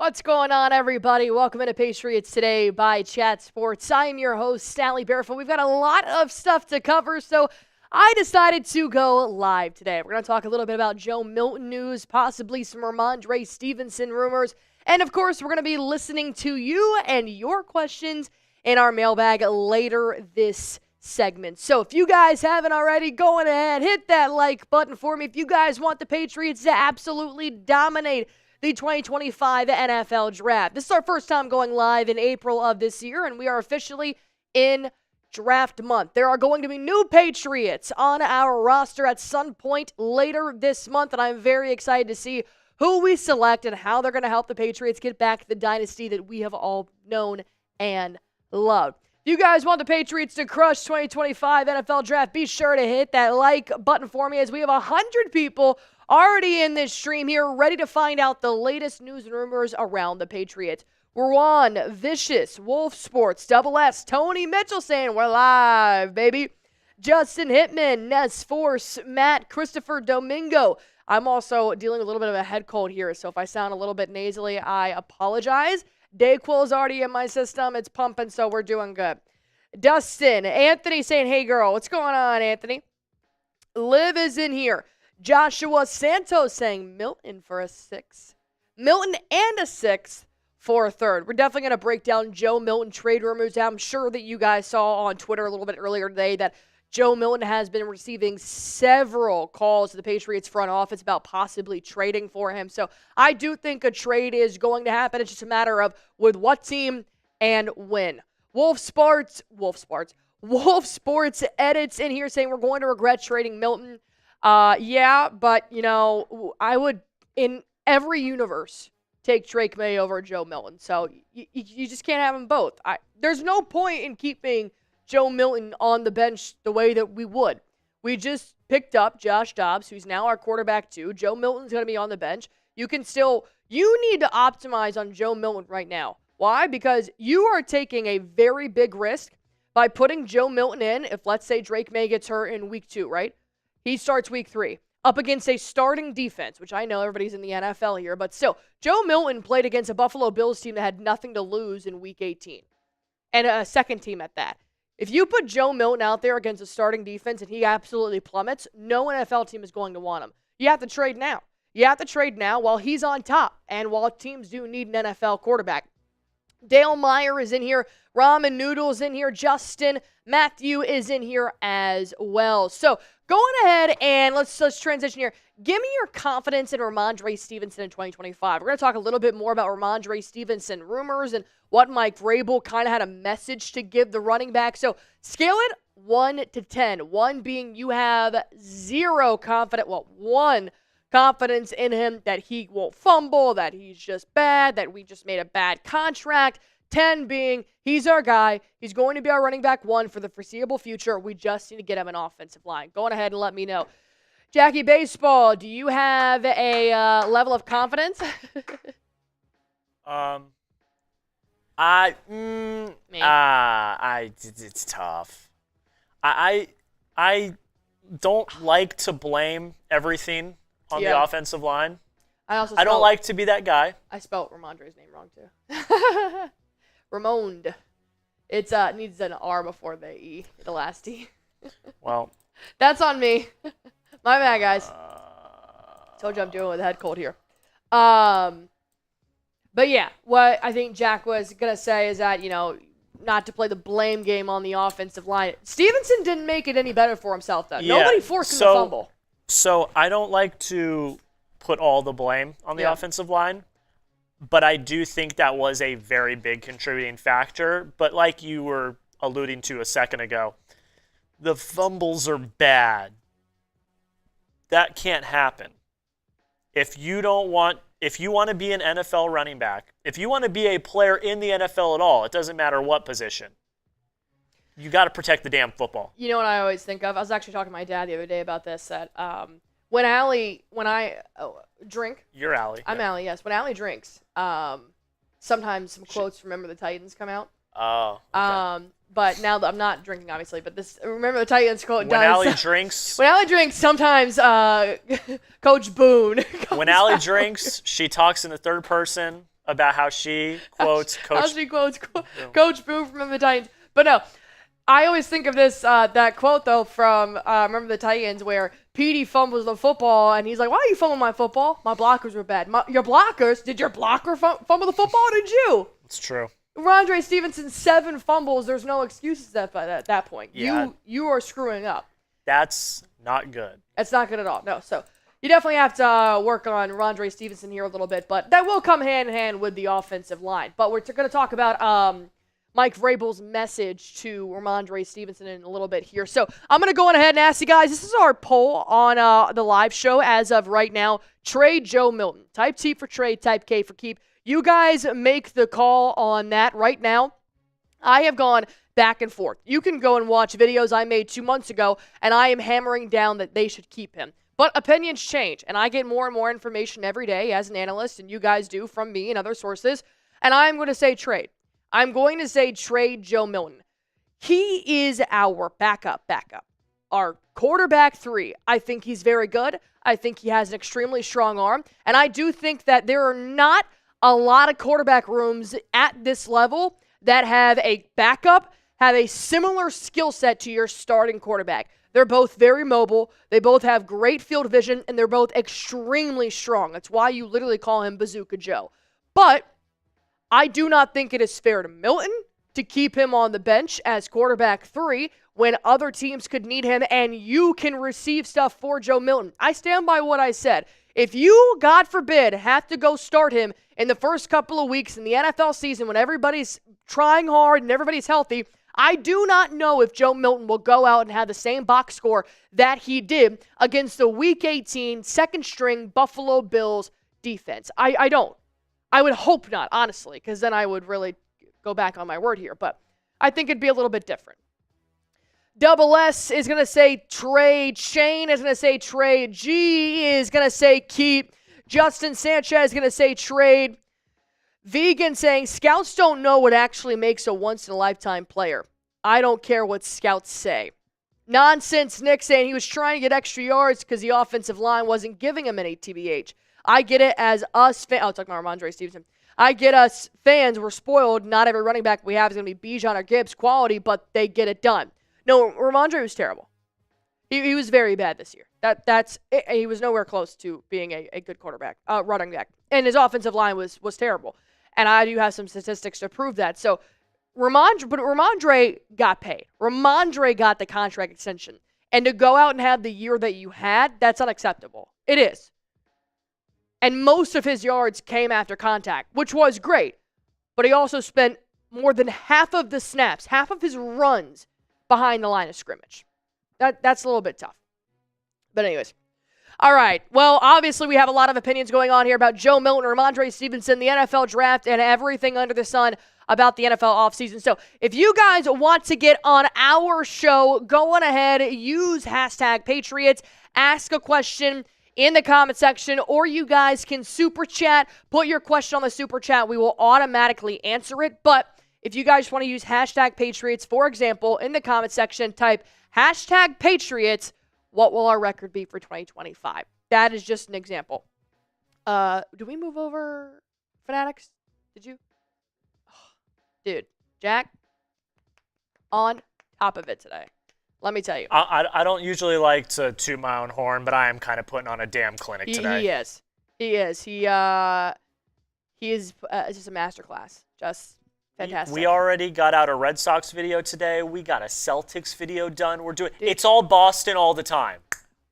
What's going on, everybody? Welcome into Patriots Today by Chat Sports. I am your host, Allie Barefoot. We've got a lot of stuff to cover, so I decided to go live today. We're going to talk a little bit about Joe Milton news, possibly some Rhamondre Stevenson rumors, and of course, we're going to be listening to you and your questions in our mailbag later this segment. So if you guys haven't already, go ahead, hit that like button for me. If you guys want the Patriots to absolutely dominate the 2025 NFL Draft. This is our first time going live in April of this year, and we are officially in draft month. There are going to be new Patriots on our roster at some point later this month, and I'm very excited to see who we select and how they're going to help the Patriots get back the dynasty that we have all known and loved. If you guys want the Patriots to crush 2025 NFL Draft, be sure to hit that like button for me, as we have 100 people already in this stream here, ready to find out the latest news and rumors around the Patriots. Juan, Vicious, Wolf Sports, Double S, Tony Mitchell saying we're live, baby. Justin Hitman, Ness Force, Matt, Christopher Domingo. I'm also dealing with a little bit of a head cold here, so if I sound a little bit nasally, I apologize. Dayquil's already in my system. It's pumping, so we're doing good. Dustin, Anthony saying, hey, girl. What's going on, Anthony? Liv is in here. Joshua Santos saying Milton for a 6. Milton and a 6 for a 3rd. We're definitely going to break down Joe Milton trade rumors. I'm sure that you guys saw on Twitter a little bit earlier today that Joe Milton has been receiving several calls to the Patriots front office about possibly trading for him. So I do think a trade is going to happen. It's just a matter of with what team and when. Wolf Sports edits in here saying we're going to regret trading Milton. Yeah, but, you know, I would, in every universe, take Drake May over Joe Milton. So you just can't have them both. There's no point in keeping Joe Milton on the bench the way that we would. We just picked up Josh Dobbs, who's now our quarterback too. Joe Milton's going to be on the bench. You need to optimize on Joe Milton right now. Why? Because you are taking a very big risk by putting Joe Milton in, if let's say Drake May gets hurt in week 2, right? He starts week 3 up against a starting defense, which I know everybody's in the NFL here, but still, Joe Milton played against a Buffalo Bills team that had nothing to lose in week 18, and a second team at that. If you put Joe Milton out there against a starting defense and he absolutely plummets, no NFL team is going to want him. You have to trade now. You have to trade now while he's on top and while teams do need an NFL quarterback. Dale Meyer is in here. Ramen Noodles in here. Justin Matthew is in here as well. So going ahead and let's transition here. Give me your confidence in Rhamondre Stevenson in 2025. We're going to talk a little bit more about Rhamondre Stevenson rumors and what Mike Vrabel kind of had a message to give the running back. So scale it 1 to 10. 1 being you have 0 confidence. Well, 1 confidence in him that he won't fumble, that he's just bad, that we just made a bad contract. 10 being he's our guy. He's going to be our running back 1 for the foreseeable future. We just need to get him an offensive line. Go on ahead and let me know. Jackie Baseball, do you have a level of confidence? It's tough. I don't like to blame everything on the offensive line. I don't like to be that guy. I spelled Rhamondre's name wrong too. Rhamondre. It needs an R before the E, the last E. Well, that's on me. My bad, guys. Told you I'm dealing with a head cold here. But yeah, what I think Jack was gonna say is that, you know, not to play the blame game on the offensive line. Stevenson didn't make it any better for himself, though. Yeah, nobody forced him to fumble. So I don't like to put all the blame on the offensive line, but I do think that was a very big contributing factor. But like you were alluding to a second ago, the fumbles are bad. That can't happen. If you want to be an NFL running back, if you want to be a player in the NFL at all, it doesn't matter what position, you got to protect the damn football. You know what I always think of? I was actually talking to my dad the other day about this, that when I drink. You're Allie. I'm Allie, yes. When Allie drinks, sometimes some quotes from Remember the Titans come out. Oh, okay. But now that I'm not drinking, obviously, but this Remember the Titans quote when Allie drinks. When Allie drinks, sometimes Coach Boone. When Allie drinks, she talks in the third person. about how she quotes Coach. How she quotes Coach Boone from the Titans. But no, I always think of this that quote though from remember the Titans where Petey fumbles the football and he's like, "Why are you fumbling my football? My blockers were bad." Your blockers? Did your blocker fumble the football? Or did you? It's true. Rhamondre Stevenson 7 fumbles. There's no excuses at that point. Yeah. You are screwing up. That's not good. It's not good at all. No. So you definitely have to work on Rhamondre Stevenson here a little bit, but that will come hand in hand with the offensive line. But we're going to talk about Mike Vrabel's message to Rhamondre Stevenson in a little bit here. So I'm going to go on ahead and ask you guys, this is our poll on the live show as of right now. Trade Joe Milton. Type T for trade, type K for keep. You guys make the call on that right now. I have gone back and forth. You can go and watch videos I made 2 months ago, and I am hammering down that they should keep him. But opinions change, and I get more and more information every day as an analyst, and you guys do from me and other sources, and I'm going to say trade. I'm going to say trade Joe Milton. He is our backup. Our quarterback 3. I think he's very good. I think he has an extremely strong arm, and I do think that there are not a lot of quarterback rooms at this level that have a backup, have a similar skill set to your starting quarterback. They're both very mobile. They both have great field vision, and they're both extremely strong. That's why you literally call him Bazooka Joe. But I do not think it is fair to Milton to keep him on the bench as quarterback 3 when other teams could need him and you can receive stuff for Joe Milton. I stand by what I said. If you, God forbid, have to go start him in the first couple of weeks in the NFL season when everybody's trying hard and everybody's healthy, I do not know if Joe Milton will go out and have the same box score that he did against the Week 18 second-string Buffalo Bills defense. I don't. I would hope not, honestly, because then I would really go back on my word here. But I think it'd be a little bit different. Double S is going to say trade. Shane is going to say trade. G is going to say keep. Justin Sanchez is going to say trade. Vegan saying scouts don't know what actually makes a once-in-a-lifetime player. I don't care what scouts say. Nonsense Nick saying he was trying to get extra yards because the offensive line wasn't giving him any TBH. I get it as us fans. Oh, talking about Rhamondre Stevenson. I get us fans. We're spoiled. Not every running back we have is going to be Bijan or Gibbs quality, but they get it done. No, Rhamondre was terrible. He was very bad this year. He was nowhere close to being a good quarterback, running back. And his offensive line was terrible. And I do have some statistics to prove that. So Rhamondre got paid. Rhamondre got the contract extension. And to go out and have the year that you had, that's unacceptable. It is. And most of his yards came after contact, which was great. But he also spent more than half of the snaps, half of his runs behind the line of scrimmage. That's a little bit tough. But anyways. All right. Well, obviously we have a lot of opinions going on here about Joe Milton, Rhamondre Stevenson, the NFL draft, and everything under the sun about the NFL offseason. So if you guys want to get on our show, go on ahead, use hashtag Patriots, ask a question in the comment section, or you guys can super chat, put your question on the super chat. We will automatically answer it. But if you guys want to use hashtag Patriots, for example, in the comment section, type hashtag Patriots, what will our record be for 2025? That is just an example. Do we move over Fanatics? Did you? Oh, dude, Jack, on top of it today. Let me tell you. I don't usually like to toot my own horn, but I am kind of putting on a damn clinic today. He is. He is. He is just a masterclass. Just fantastic. We already got out a Red Sox video today. We got a Celtics video done. It's all Boston all the time.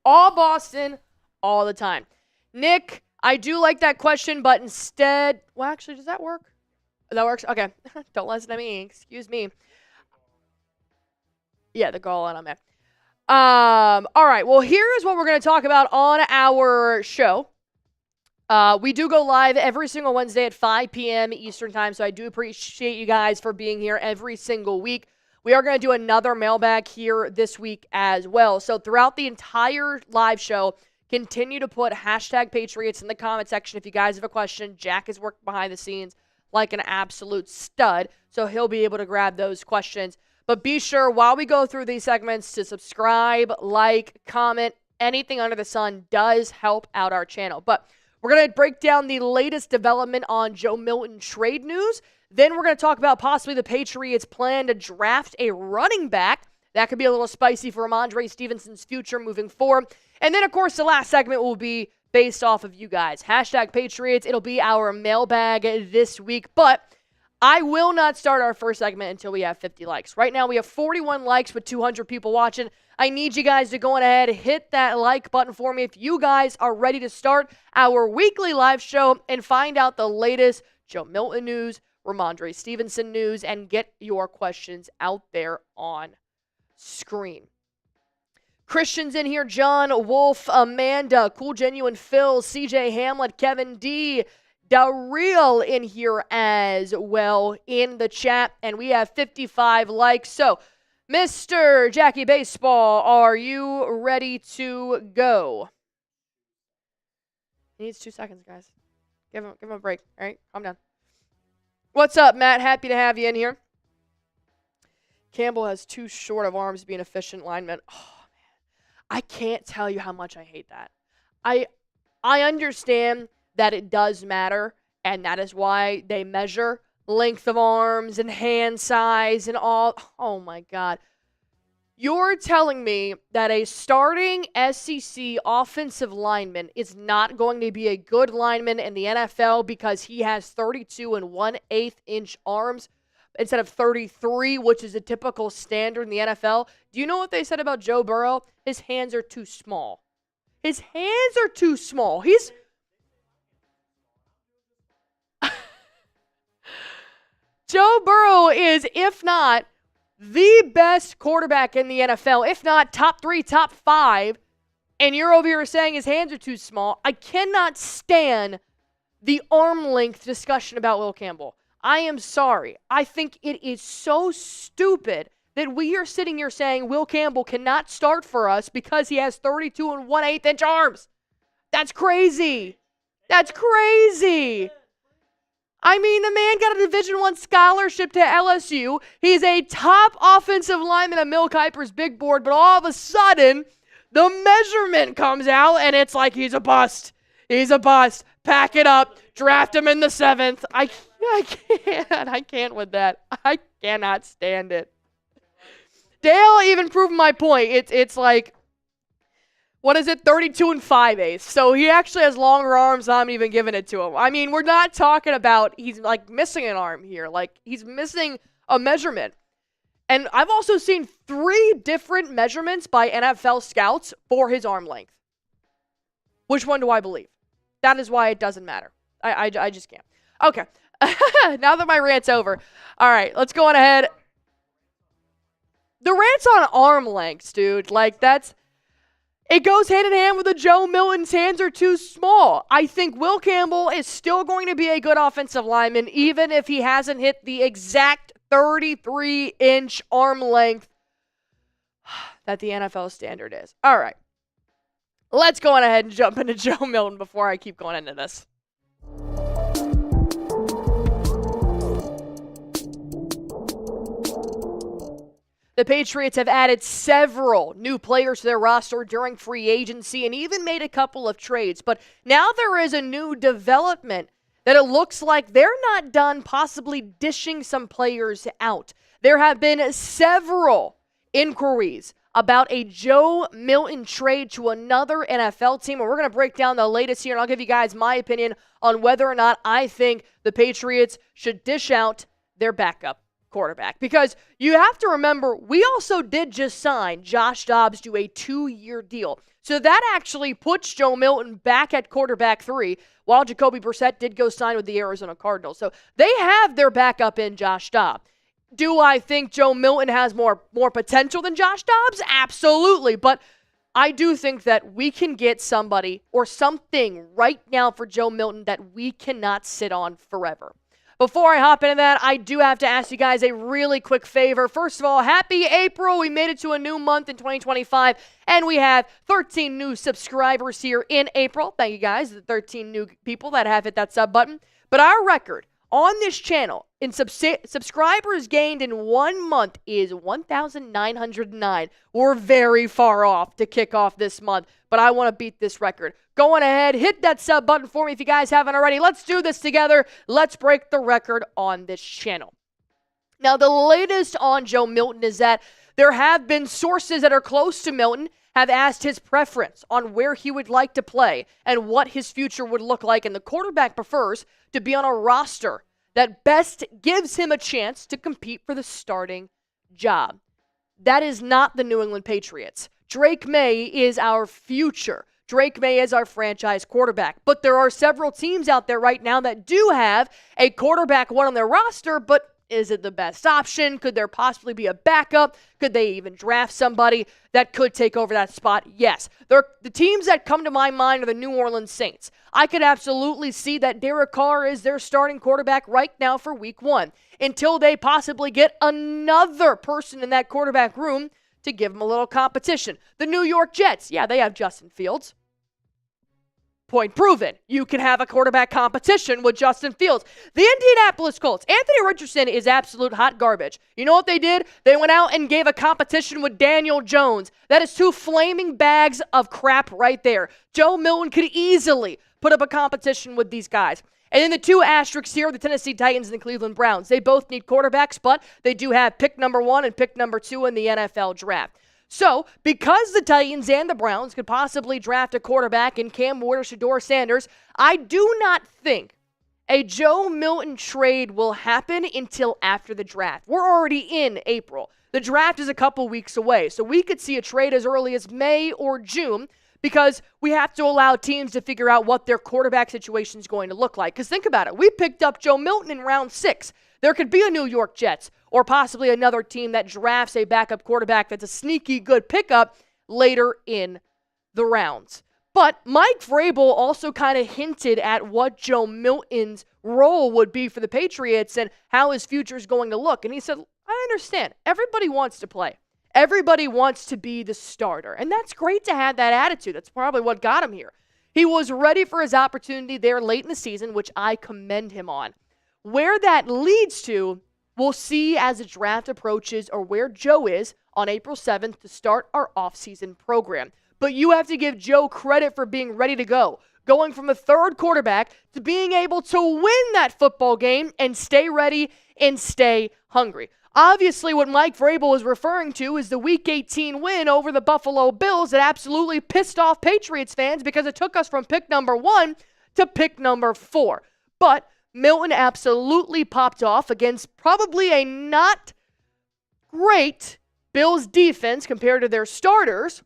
All Boston all the time. Nick, I do like that question, but instead, well, actually, does that work? That works? Okay. Don't listen to me. Excuse me. Yeah, the goal line on there. All right. Well, here's what we're going to talk about on our show. We do go live every single Wednesday at 5 p.m. Eastern time, so I do appreciate you guys for being here every single week. We are going to do another mailbag here this week as well. So throughout the entire live show, continue to put hashtag Patriots in the comment section if you guys have a question. Jack is working behind the scenes like an absolute stud, so he'll be able to grab those questions. But be sure, while we go through these segments, to subscribe, like, comment. Anything under the sun does help out our channel. But We're going to break down the latest development on Joe Milton trade news. Then we're going to talk about possibly the Patriots' plan to draft a running back. That could be a little spicy for Rhamondre Stevenson's future moving forward. And then, of course, the last segment will be based off of you guys. Hashtag Patriots. It'll be our mailbag this week. But I will not start our first segment until we have 50 likes. Right now, we have 41 likes with 200 people watching. I need you guys to go ahead, hit that like button for me if you guys are ready to start our weekly live show and find out the latest Joe Milton news, Rhamondre Stevenson news, and get your questions out there on screen. Christian's in here, John, Wolf, Amanda, Cool Genuine Phil, CJ Hamlet, Kevin D, Daryl in here as well in the chat, and we have 55 likes. So, Mr. Jackie Baseball, are you ready to go? He needs 2 seconds, guys. Give him a break. All right, calm down. What's up, Matt? Happy to have you in here. Campbell has too short of arms to be an efficient lineman. Oh, man. I can't tell you how much I hate that. I understand that it does matter, and that is why they measure length of arms and hand size and all. Oh, my God. You're telling me that a starting SEC offensive lineman is not going to be a good lineman in the NFL because he has 32 1/8 inch arms instead of 33, which is a typical standard in the NFL? Do you know what they said about Joe Burrow? His hands are too small. His hands are too small. He's... Joe Burrow is, if not the best quarterback in the NFL, if not top 3, top 5, and you're over here saying his hands are too small. I cannot stand the arm length discussion about Will Campbell. I am sorry. I think it is so stupid that we are sitting here saying Will Campbell cannot start for us because he has 32 1/8 inch arms. That's crazy. That's crazy. I mean, the man got a Division I scholarship to LSU. He's a top offensive lineman at Mel Kiper's big board, but all of a sudden, the measurement comes out, and it's like he's a bust. He's a bust. Pack it up. Draft him in the 7th. I can't with that. I cannot stand it. Dale even proved my point. It's like, what is it, 32 5/8. So he actually has longer arms. I'm even giving it to him. I mean, we're not talking about he's like missing an arm here. Like he's missing a measurement. And I've also seen 3 different measurements by NFL scouts for his arm length. Which one do I believe? That is why it doesn't matter. I just can't. Okay. Now that my rant's over. All right, let's go on ahead. The rant's on arm lengths, dude. Like that's... It goes hand in hand with the Joe Milton's hands are too small. I think Will Campbell is still going to be a good offensive lineman, even if he hasn't hit the exact 33-inch arm length that the NFL standard is. All right. Let's go on ahead and jump into Joe Milton before I keep going into this. The Patriots have added several new players to their roster during free agency and even made a couple of trades. But now there is a new development that it looks like they're not done possibly dishing some players out. There have been several inquiries about a Joe Milton trade to another NFL team. And we're going to break down the latest here, and I'll give you guys my opinion on whether or not I think the Patriots should dish out their backup quarterback. Because you have to remember, we also did just sign Josh Dobbs to a 2-year deal. So that actually puts Joe Milton back at quarterback 3, while Jacoby Brissett did go sign with the Arizona Cardinals. So they have their backup in Josh Dobbs. Do I think Joe Milton has more potential than Josh Dobbs? Absolutely. But I do think that we can get somebody or something right now for Joe Milton that we cannot sit on forever. Before I hop into that, I do have to ask you guys a really quick favor. First of all, happy April. We made it to a new month in 2025, and we have 13 new subscribers here in April. Thank you guys, the 13 new people that have hit that sub button. But our record on this channel in subscribers gained in 1 month is 1,909. We're very far off to kick off this month, but I want to beat this record. Go on ahead, hit that sub button for me if you guys haven't already. Let's do this together. Let's break the record on this channel. Now, the latest on Joe Milton is that there have been sources that are close to Milton have asked his preference on where he would like to play and what his future would look like, and the quarterback prefers to be on a roster that best gives him a chance to compete for the starting job. That is not the New England Patriots. Drake May is our future. Drake May is our franchise quarterback. But there are several teams out there right now that do have a quarterback one on their roster, but is it the best option? Could there possibly be a backup? Could they even draft somebody that could take over that spot? Yes. The teams that come to my mind are the New Orleans Saints. I could absolutely see that Derek Carr is their starting quarterback right now for week 1 until they possibly get another person in that quarterback room to give them a little competition. The New York Jets, yeah, they have Justin Fields. Point proven. You can have a quarterback competition with Justin Fields. The Indianapolis Colts. Anthony Richardson is absolute hot garbage. You know what they did? They went out and gave a competition with Daniel Jones. That is 2 flaming bags of crap right there. Joe Milton could easily put up a competition with these guys. And then the 2 asterisks here are the Tennessee Titans and the Cleveland Browns. They both need quarterbacks, but they do have pick number 1 and pick number 2 in the NFL draft. So, because the Titans and the Browns could possibly draft a quarterback in Cam Ward or Shedeur Sanders, I do not think a Joe Milton trade will happen until after the draft. We're already in April. The draft is a couple weeks away, so we could see a trade as early as May or June because we have to allow teams to figure out what their quarterback situation is going to look like. Because think about it. We picked up Joe Milton in round 6. There could be a New York Jets or possibly another team that drafts a backup quarterback that's a sneaky good pickup later in the rounds. But Mike Vrabel also kind of hinted at what Joe Milton's role would be for the Patriots and how his future is going to look. And he said, I understand. Everybody wants to play. Everybody wants to be the starter. And that's great to have that attitude. That's probably what got him here. He was ready for his opportunity there late in the season, which I commend him on. Where that leads to, we'll see as the draft approaches or where Joe is on April 7th to start our offseason program. But you have to give Joe credit for being ready to go, going from a 3rd quarterback to being able to win that football game and stay ready and stay hungry. Obviously, what Mike Vrabel is referring to is the Week 18 win over the Buffalo Bills that absolutely pissed off Patriots fans because it took us from pick number 1 to pick number 4. But Milton absolutely popped off against probably a not great Bills defense compared to their starters,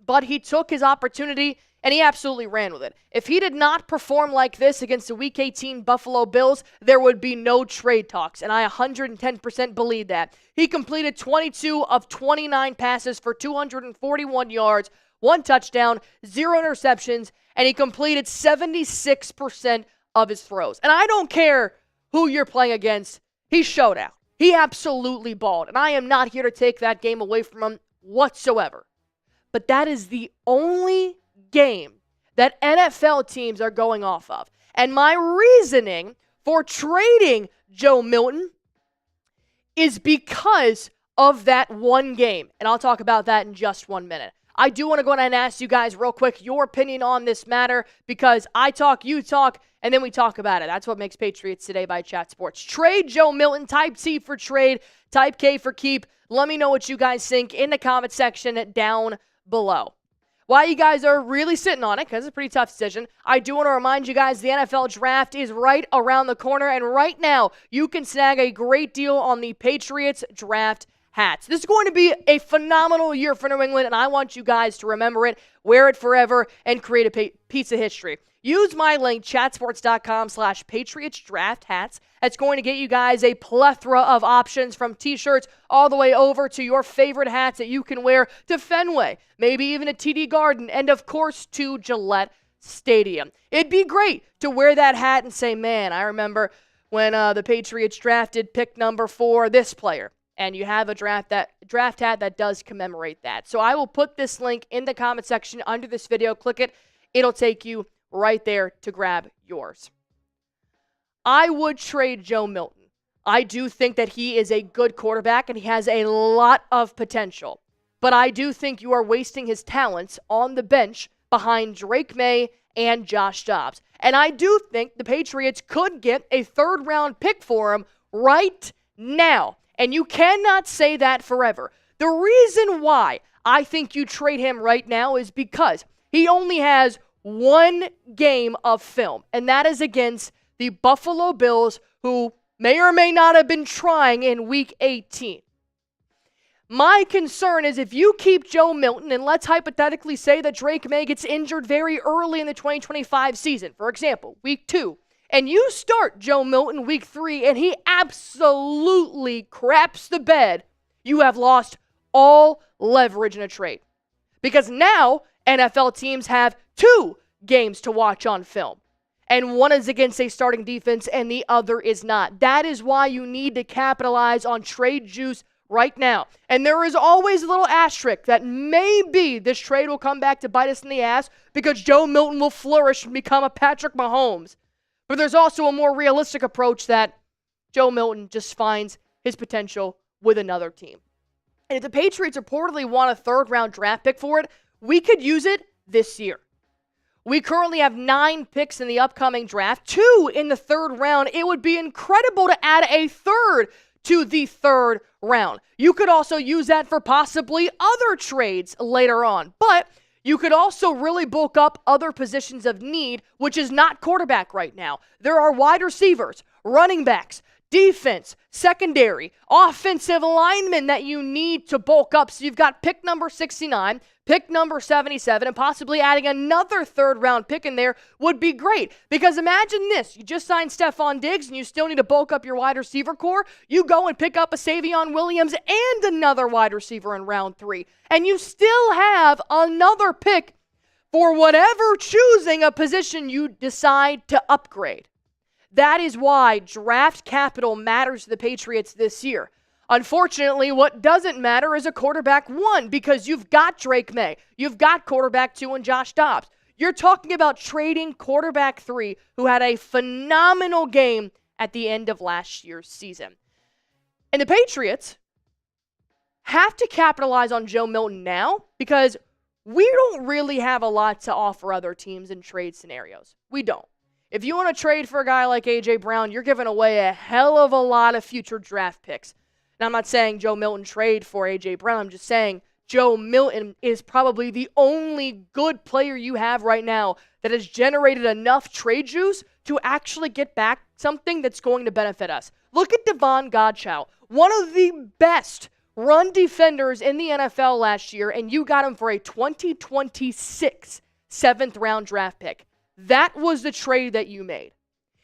but he took his opportunity and he absolutely ran with it. If he did not perform like this against the Week 18 Buffalo Bills, there would be no trade talks, and I 110% believe that. He completed 22 of 29 passes for 241 yards, 1 touchdown, 0 interceptions, and he completed 76% of his throws. And I don't care who you're playing against, he showed out. He absolutely balled, and I am not here to take that game away from him whatsoever. But that is the only game that NFL teams are going off of. And my reasoning for trading Joe Milton is because of that one game. And I'll talk about that in just 1 minute. I do want to go ahead and ask you guys real quick your opinion on this matter because I talk, you talk, and then we talk about it. That's what makes Patriots Today by Chat Sports. Trade Joe Milton. Type T for trade. Type K for keep. Let me know what you guys think in the comment section down below. While you guys are really sitting on it, because it's a pretty tough decision, I do want to remind you guys the NFL draft is right around the corner, and right now you can snag a great deal on the Patriots draft hats. This is going to be a phenomenal year for New England, and I want you guys to remember it, wear it forever, and create a piece of history. Use my link, chatsports.com/Patriots draft hats. That's going to get you guys a plethora of options from t-shirts all the way over to your favorite hats that you can wear to Fenway, maybe even a TD Garden, and of course to Gillette Stadium. It'd be great to wear that hat and say, man, I remember when the Patriots drafted pick number 4, this player. And you have a draft hat that does commemorate that. So I will put this link in the comment section under this video. Click it. It'll take you right there to grab yours. I would trade Joe Milton. I do think that he is a good quarterback and he has a lot of potential. But I do think you are wasting his talents on the bench behind Drake May and Josh Dobbs. And I do think the Patriots could get a third-round pick for him right now. And you cannot say that forever. The reason why I think you trade him right now is because he only has one game of film, and that is against the Buffalo Bills, who may or may not have been trying in Week 18. My concern is if you keep Joe Milton, and let's hypothetically say that Drake May gets injured very early in the 2025 season, for example, Week 2, and you start Joe Milton Week 3, and he absolutely craps the bed, you have lost all leverage in a trade. Because now NFL teams have 2 games to watch on film. And one is against a starting defense and the other is not. That is why you need to capitalize on trade juice right now. And there is always a little asterisk that maybe this trade will come back to bite us in the ass because Joe Milton will flourish and become a Patrick Mahomes. But there's also a more realistic approach that Joe Milton just finds his potential with another team. And if the Patriots reportedly want a third-round draft pick for it, we could use it this year. We currently have 9 picks in the upcoming draft, 2 in the third round. It would be incredible to add a third to the third round. You could also use that for possibly other trades later on. But you could also really bulk up other positions of need, which is not quarterback right now. There are wide receivers, running backs, defense, secondary, offensive linemen that you need to bulk up. So you've got pick number 69, pick number 77, and possibly adding another third-round pick in there would be great. Because imagine this. You just signed Stefon Diggs, and you still need to bulk up your wide receiver core. You go and pick up a Savion Williams and another wide receiver in round 3. And you still have another pick for whatever choosing a position you decide to upgrade. That is why draft capital matters to the Patriots this year. Unfortunately, what doesn't matter is a quarterback 1 because you've got Drake May. You've got quarterback 2 and Josh Dobbs. You're talking about trading quarterback 3 who had a phenomenal game at the end of last year's season. And the Patriots have to capitalize on Joe Milton now because we don't really have a lot to offer other teams in trade scenarios. We don't. If you want to trade for a guy like A.J. Brown, you're giving away a hell of a lot of future draft picks. And I'm not saying Joe Milton trade for A.J. Brown. I'm just saying Joe Milton is probably the only good player you have right now that has generated enough trade juice to actually get back something that's going to benefit us. Look at Devon Godchaux, one of the best run defenders in the NFL last year, and you got him for a 2026 7th-round draft pick. That was the trade that you made.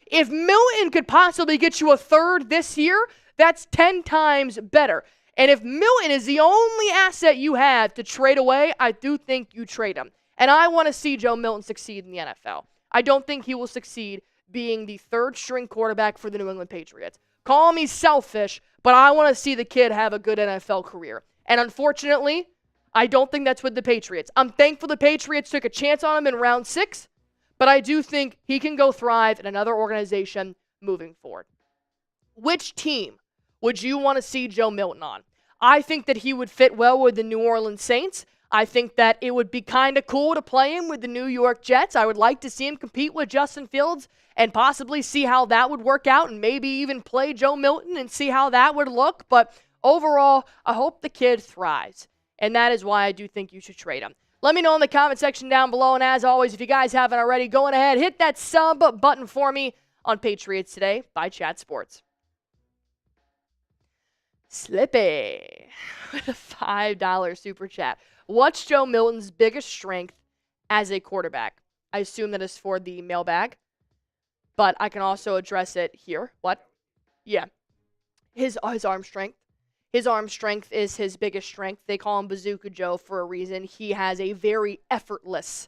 If Milton could possibly get you a third this year, that's 10 times better. And if Milton is the only asset you have to trade away, I do think you trade him. And I want to see Joe Milton succeed in the NFL. I don't think he will succeed being the third-string quarterback for the New England Patriots. Call me selfish, but I want to see the kid have a good NFL career. And unfortunately, I don't think that's with the Patriots. I'm thankful the Patriots took a chance on him in round 6, but I do think he can go thrive in another organization moving forward. Which team would you want to see Joe Milton on? I think that he would fit well with the New Orleans Saints. I think that it would be kind of cool to play him with the New York Jets. I would like to see him compete with Justin Fields and possibly see how that would work out and maybe even play Joe Milton and see how that would look. But overall, I hope the kid thrives. And that is why I do think you should trade him. Let me know in the comment section down below. And as always, if you guys haven't already, go ahead, hit that sub button for me on Patriots Today by Chat Sports. Slippy with a $5 super chat. What's Joe Milton's biggest strength as a quarterback? I assume that is for the mailbag, but I can also address it here. What? Yeah. His arm strength. His arm strength is his biggest strength. They call him Bazooka Joe for a reason. He has a very effortless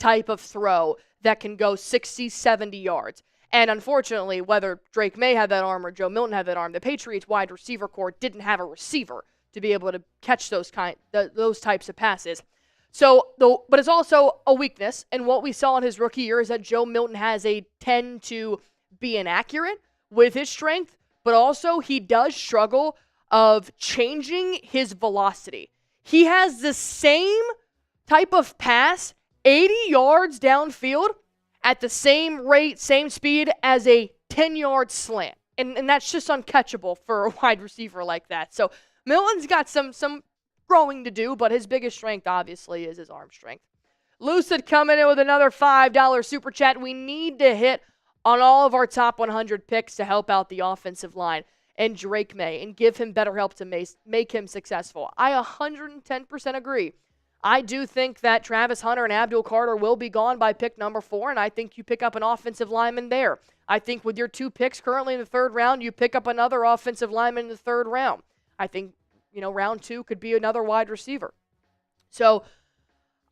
type of throw that can go 60, 70 yards. And unfortunately, whether Drake May had that arm or Joe Milton had that arm, the Patriots wide receiver corps didn't have a receiver to be able to catch those types of passes. So, but it's also a weakness. And what we saw in his rookie year is that Joe Milton has a 10 to be inaccurate with his strength, but also he does struggle of changing his velocity. He has the same type of pass 80 yards downfield at the same rate, same speed as a 10-yard slant. And that's just uncatchable for a wide receiver like that. So Milton's got some growing to do, but his biggest strength, obviously, is his arm strength. Lucid coming in with another $5 super chat. We need to hit on all of our top 100 picks to help out the offensive line and Drake May and give him better help to make him successful. I 110% agree. I do think that Travis Hunter and Abdul Carter will be gone by pick number 4, and I think you pick up an offensive lineman there. I think with your 2 picks currently in the 3rd round, you pick up another offensive lineman in the 3rd round. I think, round 2 could be another wide receiver. So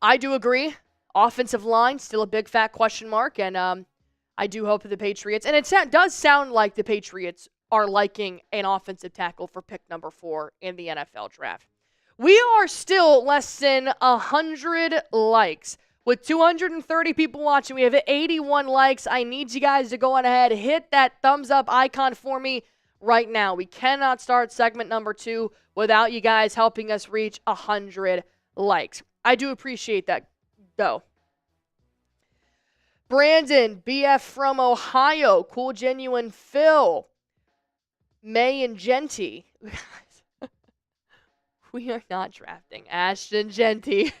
I do agree. Offensive line, still a big fat question mark, and I do hope that the Patriots, and it does sound like the Patriots are liking an offensive tackle for pick number 4 in the NFL draft. We are still less than 100 likes. With 230 people watching, we have 81 likes. I need you guys to go on ahead, hit that thumbs up icon for me right now. We cannot start segment number 2 without you guys helping us reach 100 likes. I do appreciate that, though. Brandon, BF from Ohio, Cool Genuine Phil, May and Genty. We are not drafting Ashton Genty.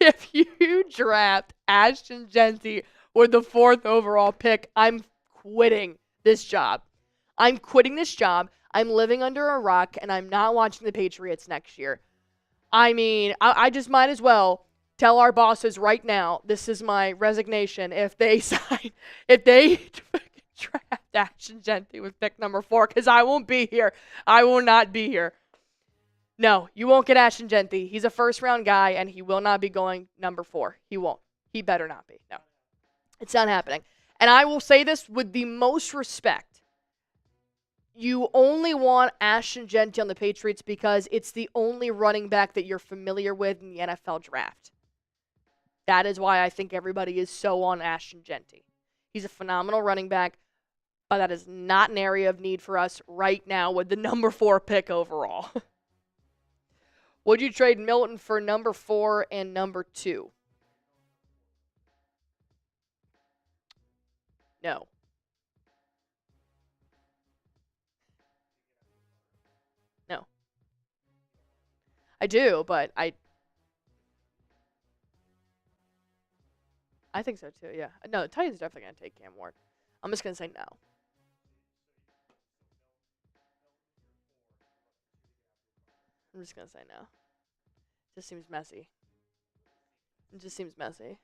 If you draft Ashton Genty with the 4th overall pick, I'm quitting this job. I'm quitting this job. I'm living under a rock, and I'm not watching the Patriots next year. I mean, I just might as well tell our bosses right now, this is my resignation if they draft Ashton Genty with pick number 4, because I won't be here. I will not be here. No, you won't get Ashton Genty. He's a 1st-round guy, and he will not be going number 4. He won't. He better not be. No. It's not happening. And I will say this with the most respect. You only want Ashton Genty on the Patriots because it's the only running back that you're familiar with in the NFL draft. That is why I think everybody is so on Ashton Genty. He's a phenomenal running back, but that is not an area of need for us right now with the number 4 pick overall. Would you trade Milton for number 4 and number 2? No. No. I do, but I think so too, yeah. No, the Titans are definitely going to take Cam Ward. I'm just going to say no. I'm just going to say no. It just seems messy. It just seems messy.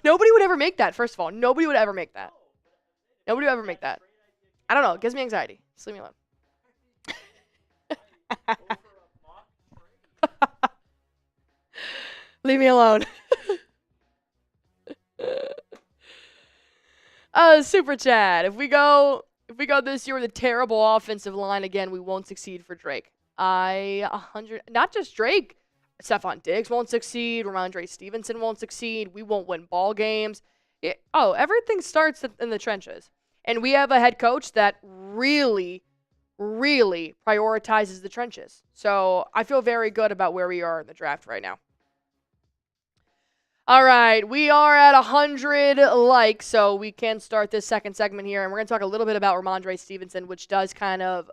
Nobody would ever make that, first of all. Nobody would ever make that. Nobody would ever make that. I don't know. It gives me anxiety. Just leave me alone. Leave me alone. Super chat. If we go this year with a terrible offensive line again, we won't succeed for Drake. Not just Drake. Stefon Diggs won't succeed. Rhamondre Stevenson won't succeed. We won't win ball games. Everything starts in the trenches. And we have a head coach that really, really prioritizes the trenches. So I feel very good about where we are in the draft right now. All right, we are at 100 likes, so we can start this second segment here. And we're going to talk a little bit about Rhamondre Stevenson, which does kind of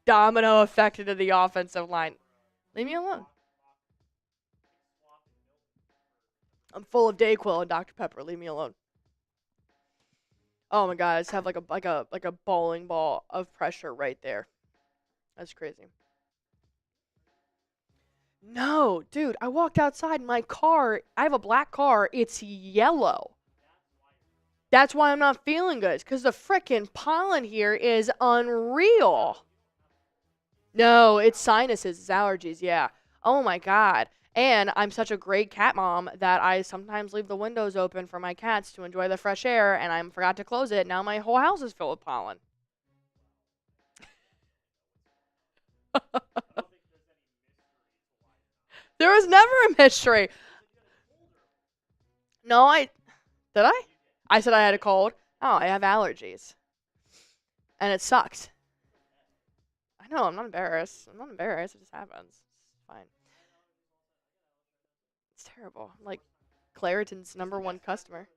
domino effect into the offensive line. Leave me alone. I'm full of Dayquil and Dr. Pepper. Leave me alone. Oh my God, I just have like a bowling ball of pressure right there. That's crazy. No, dude, I walked outside my car. I have a black car. It's yellow. That's why I'm not feeling good. It's because the frickin' pollen here is unreal. No, it's sinuses. It's allergies, yeah. Oh my God. And I'm such a great cat mom that I sometimes leave the windows open for my cats to enjoy the fresh air, and I forgot to close it. Now my whole house is filled with pollen. There was never a mystery. No, did I? I said I had a cold. Oh, I have allergies. And it sucks. I know, I'm not embarrassed. It just happens. It's fine. It's terrible. I'm like Claritin's #1 customer.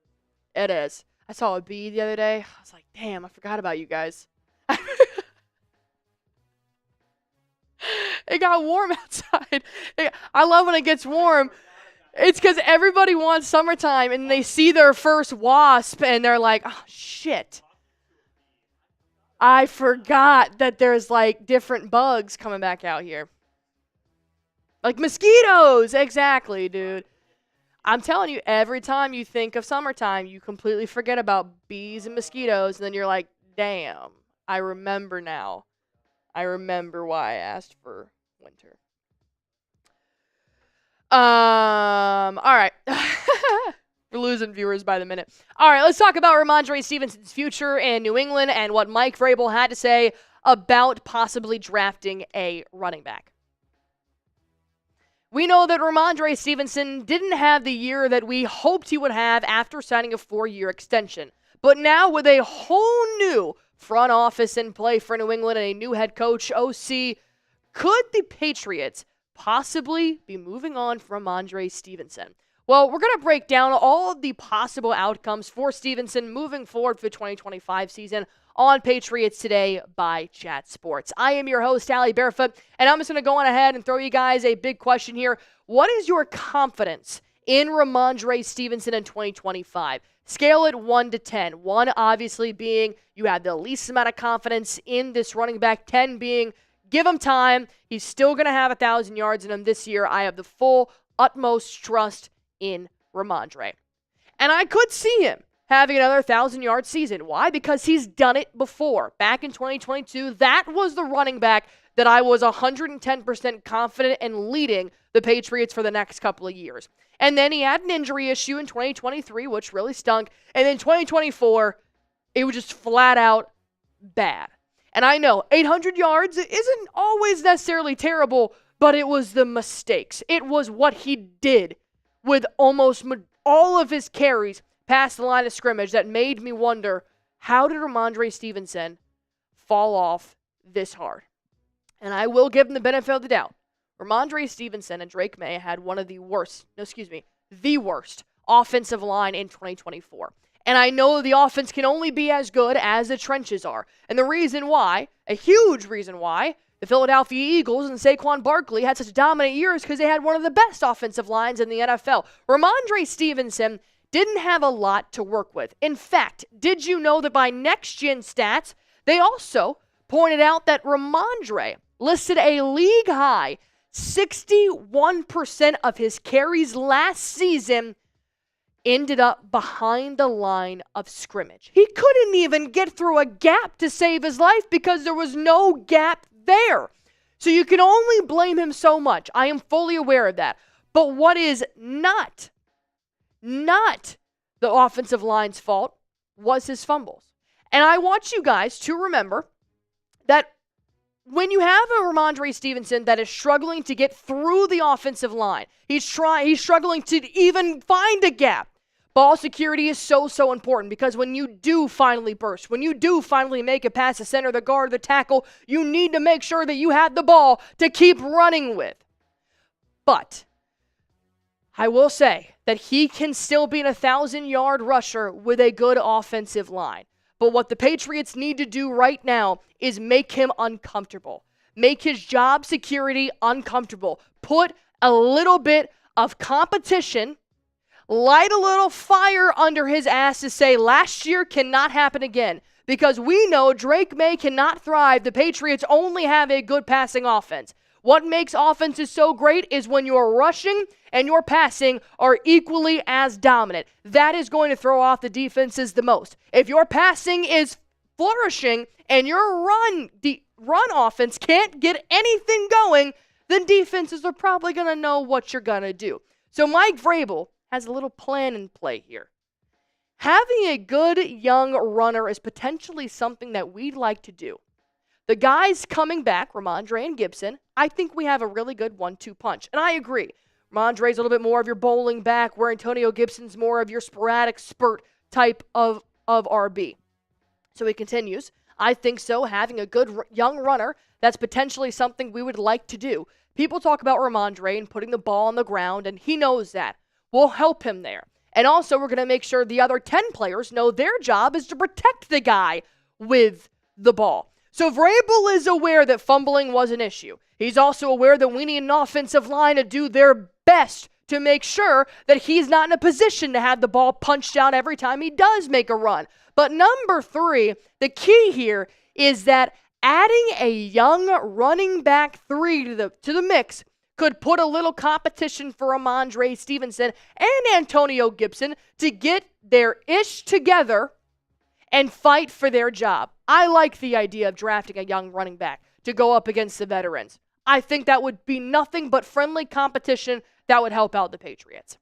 It is. I saw a bee the other day. I was like, damn, I forgot about you guys. It got warm outside. I love when it gets warm. It's because everybody wants summertime, and they see their first wasp, and they're like, oh, shit. I forgot that there's, like, different bugs coming back out here. Like mosquitoes. Exactly, dude. I'm telling you, every time you think of summertime, you completely forget about bees and mosquitoes, and then you're like, damn, I remember now. I remember why I asked for winter. All right. We're losing viewers by the minute. All right, let's talk about Rhamondre Stevenson's future in New England and what Mike Vrabel had to say about possibly drafting a running back. We know that Rhamondre Stevenson didn't have the year that we hoped he would have after signing a 4-year extension. But now with a whole new front office in play for New England and a new head coach, OC, could the Patriots possibly be moving on from Rhamondre Stevenson? Well, we're going to break down all of the possible outcomes for Stevenson moving forward for the 2025 season on Patriots Today by Chat Sports. I am your host, Allie Barefoot, and I'm just going to go on ahead and throw you guys a big question here. What is your confidence in Rhamondre Stevenson in 2025? Scale it 1 to 10. 1 obviously being you have the least amount of confidence in this running back. 10 being give him time. He's still going to have 1,000 yards in him this year. I have the full, utmost trust in Rhamondre. And I could see him having another 1,000-yard season. Why? Because he's done it before. Back in 2022, that was the running back that I was 110% confident in leading the Patriots for the next couple of years. And then he had an injury issue in 2023, which really stunk. And then 2024, it was just flat out bad. And I know 800 yards isn't always necessarily terrible, but it was the mistakes. It was what he did with almost all of his carries past the line of scrimmage that made me wonder, how did Rhamondre Stevenson fall off this hard? And I will give him the benefit of the doubt. Rhamondre Stevenson and Drake May had one of the worst offensive line in 2024. And I know the offense can only be as good as the trenches are. And the reason why, a huge reason why, the Philadelphia Eagles and Saquon Barkley had such dominant years because they had one of the best offensive lines in the NFL. Rhamondre Stevenson didn't have a lot to work with. In fact, did you know that by Next Gen Stats, they also pointed out that Rhamondre listed a league-high 61% of his carries last season ended up behind the line of scrimmage. He couldn't even get through a gap to save his life because there was no gap there. So you can only blame him so much. I am fully aware of that. But what is not the offensive line's fault was his fumbles. And I want you guys to remember that when you have a Rhamondre Stevenson that is struggling to get through the offensive line, he's struggling to even find a gap. Ball security is so important because when you do finally burst, when you do finally make it past the center, the guard, the tackle, you need to make sure that you have the ball to keep running with. But I will say that he can still be an 1,000-yard rusher with a good offensive line. But what the Patriots need to do right now is make him uncomfortable. Make his job security uncomfortable. Put a little bit of competition, light a little fire under his ass to say last year cannot happen again. Because we know Drake May cannot thrive. The Patriots only have a good passing offense. What makes offenses so great is when your rushing and your passing are equally as dominant. That is going to throw off the defenses the most. If your passing is flourishing and your run offense can't get anything going, then defenses are probably going to know what you're going to do. So Mike Vrabel has a little plan in play here. Having a good young runner is potentially something that we'd like to do. The guys coming back, Rhamondre and Gibson, I think we have a really good 1-2 punch. And I agree. Rhamondre's a little bit more of your bowling back, where Antonio Gibson's more of your sporadic spurt type of RB. So he continues. I think so. Having a good young runner, that's potentially something we would like to do. People talk about Rhamondre and putting the ball on the ground, and he knows that. We'll help him there. And also, we're going to make sure the other 10 players know their job is to protect the guy with the ball. So Vrabel is aware that fumbling was an issue. He's also aware that we need an offensive line to do their best to make sure that he's not in a position to have the ball punched out every time he does make a run. But number 3, the key here is that adding a young running back 3 to the mix could put a little competition for Rhamondre Stevenson and Antonio Gibson to get their ish together and fight for their job. I like the idea of drafting a young running back to go up against the veterans. I think that would be nothing but friendly competition that would help out the Patriots.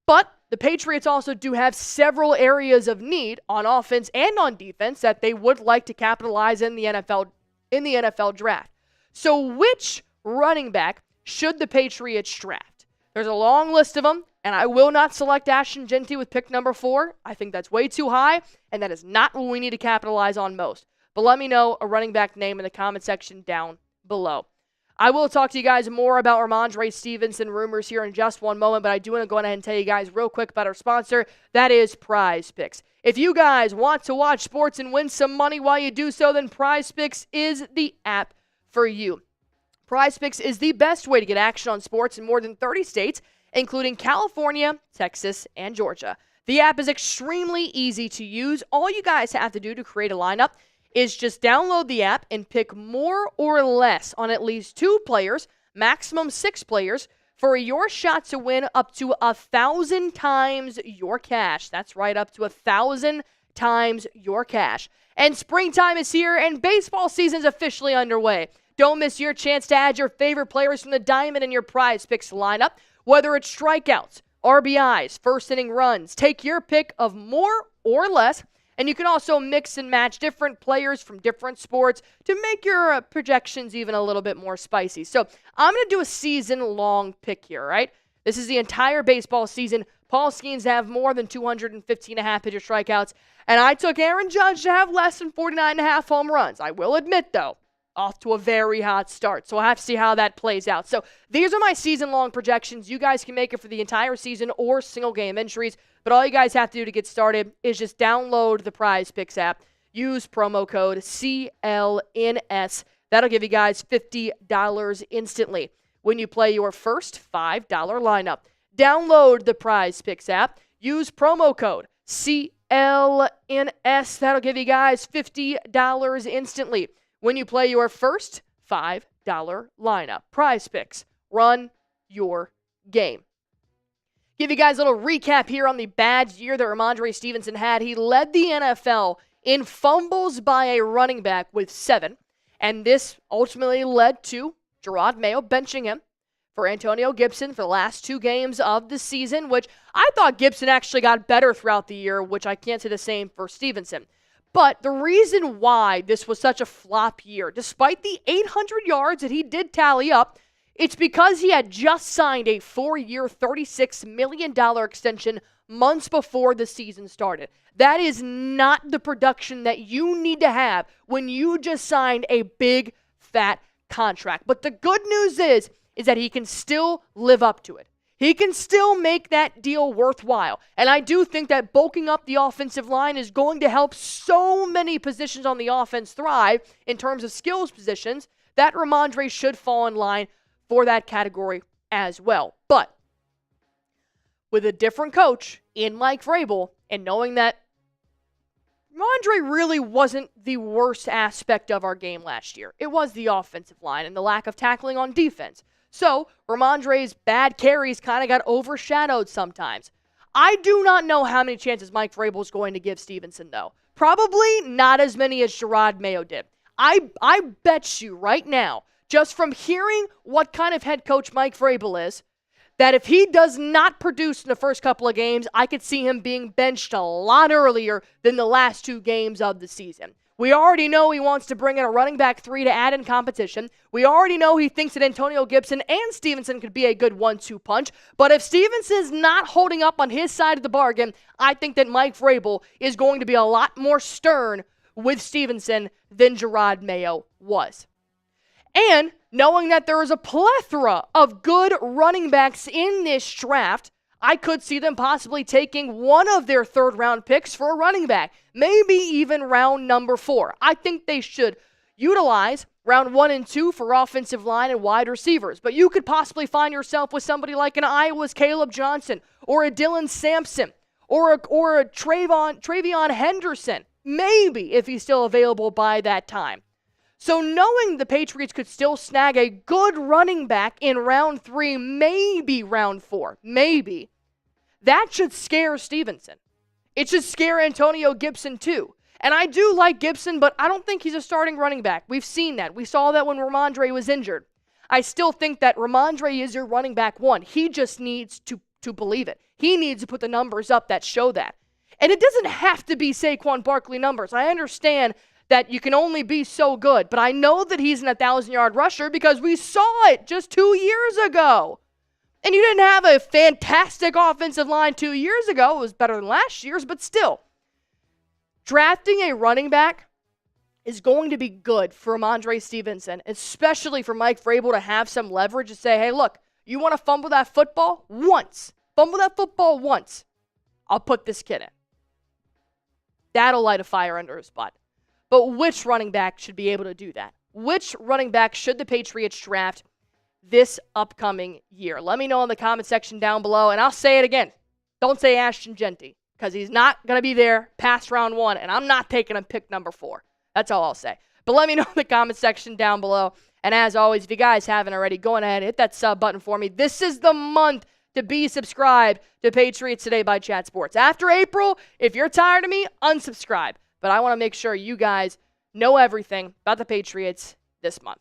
But the Patriots also do have several areas of need on offense and on defense that they would like to capitalize in the NFL draft. So which running back should the Patriots draft? There's a long list of them, and I will not select Ashton Jeanty with pick number 4. I think that's way too high, and that is not what we need to capitalize on most. But let me know a running back name in the comment section down below. I will talk to you guys more about Rhamondre Stevenson rumors here in just one moment, but I do want to go ahead and tell you guys real quick about our sponsor. That is Prize Picks. If you guys want to watch sports and win some money while you do so, then Prize Picks is the app for you. Prize Picks is the best way to get action on sports in more than 30 states, including California, Texas, and Georgia. The app is extremely easy to use. All you guys have to do to create a lineup is just download the app and pick more or less on at least 2 players, maximum 6 players, for your shot to win up to 1,000 times your cash. That's right, up to 1,000 times your cash. And springtime is here, and baseball season is officially underway. Don't miss your chance to add your favorite players from the diamond in your Prize Picks lineup, whether it's strikeouts, RBIs, first inning runs. Take your pick of more or less, and you can also mix and match different players from different sports to make your projections even a little bit more spicy. So I'm going to do a season-long pick here, right? This is the entire baseball season. Paul Skeens have more than 215.5 pitcher strikeouts, and I took Aaron Judge to have less than 49.5 home runs. I will admit, though, off to a very hot start. So I'll have to see how that plays out. So these are my season-long projections. You guys can make it for the entire season or single-game entries. But all you guys have to do to get started is just download the Prize Picks app. Use promo code CLNS. That'll give you guys $50 instantly when you play your first $5 lineup. Download the Prize Picks app. Use promo code CLNS. That'll give you guys $50 instantly when you play your first $5 lineup. Prize Picks. Run your game. Give you guys a little recap here on the bad year that Rhamondre Stevenson had. He led the NFL in fumbles by a running back with 7, and this ultimately led to Jerod Mayo benching him for Antonio Gibson for the last 2 games of the season, which I thought Gibson actually got better throughout the year, which I can't say the same for Stevenson. But the reason why this was such a flop year, despite the 800 yards that he did tally up, it's because he had just signed a 4-year, $36 million extension months before the season started. That is not the production that you need to have when you just signed a big, fat contract. But the good news is that he can still live up to it. He can still make that deal worthwhile. And I do think that bulking up the offensive line is going to help so many positions on the offense thrive in terms of skills positions that Rhamondre should fall in line for that category as well. But with a different coach in Mike Vrabel, and knowing that Rhamondre really wasn't the worst aspect of our game last year. It was the offensive line and the lack of tackling on defense. So Rhamondre's bad carries kind of got overshadowed sometimes. I do not know how many chances Mike Vrabel is going to give Stevenson, though. Probably not as many as Jerod Mayo did. I bet you right now, just from hearing what kind of head coach Mike Vrabel is, that if he does not produce in the first couple of games, I could see him being benched a lot earlier than the last 2 games of the season. We already know he wants to bring in a running back 3 to add in competition. We already know he thinks that Antonio Gibson and Stevenson could be a good 1-2 punch. But if Stevenson's not holding up on his side of the bargain, I think that Mike Vrabel is going to be a lot more stern with Stevenson than Gerard Mayo was. And knowing that there is a plethora of good running backs in this draft, I could see them possibly taking one of their third-round picks for a running back, maybe even round number 4. I think they should utilize round 1 and 2 for offensive line and wide receivers, but you could possibly find yourself with somebody like an Iowa's Caleb Johnson or a Dylan Sampson or a Travion Henderson, maybe if he's still available by that time. So knowing the Patriots could still snag a good running back in round 3, maybe round 4, maybe, that should scare Stevenson. It should scare Antonio Gibson too. And I do like Gibson, but I don't think he's a starting running back. We've seen that. We saw that when Rhamondre was injured. I still think that Rhamondre is your running back 1. He just needs to believe it. He needs to put the numbers up that show that. And it doesn't have to be Saquon Barkley numbers. I understand that you can only be so good. But I know that he's an 1,000-yard rusher because we saw it just 2 years ago. And you didn't have a fantastic offensive line 2 years ago. It was better than last year's, but still. Drafting a running back is going to be good for Rhamondre Stevenson, especially for Mike Vrabel to have some leverage to say, hey, look, you want to fumble that football once. Fumble that football once. I'll put this kid in. That'll light a fire under his butt. But which running back should be able to do that? Which running back should the Patriots draft this upcoming year? Let me know in the comment section down below, and I'll say it again. Don't say Ashton Genty, because he's not going to be there past round 1, and I'm not taking him pick number 4. That's all I'll say. But let me know in the comment section down below. And as always, if you guys haven't already, go ahead and hit that sub button for me. This is the month to be subscribed to Patriots Today by Chat Sports. After April, if you're tired of me, unsubscribe. But I want to make sure you guys know everything about the Patriots this month.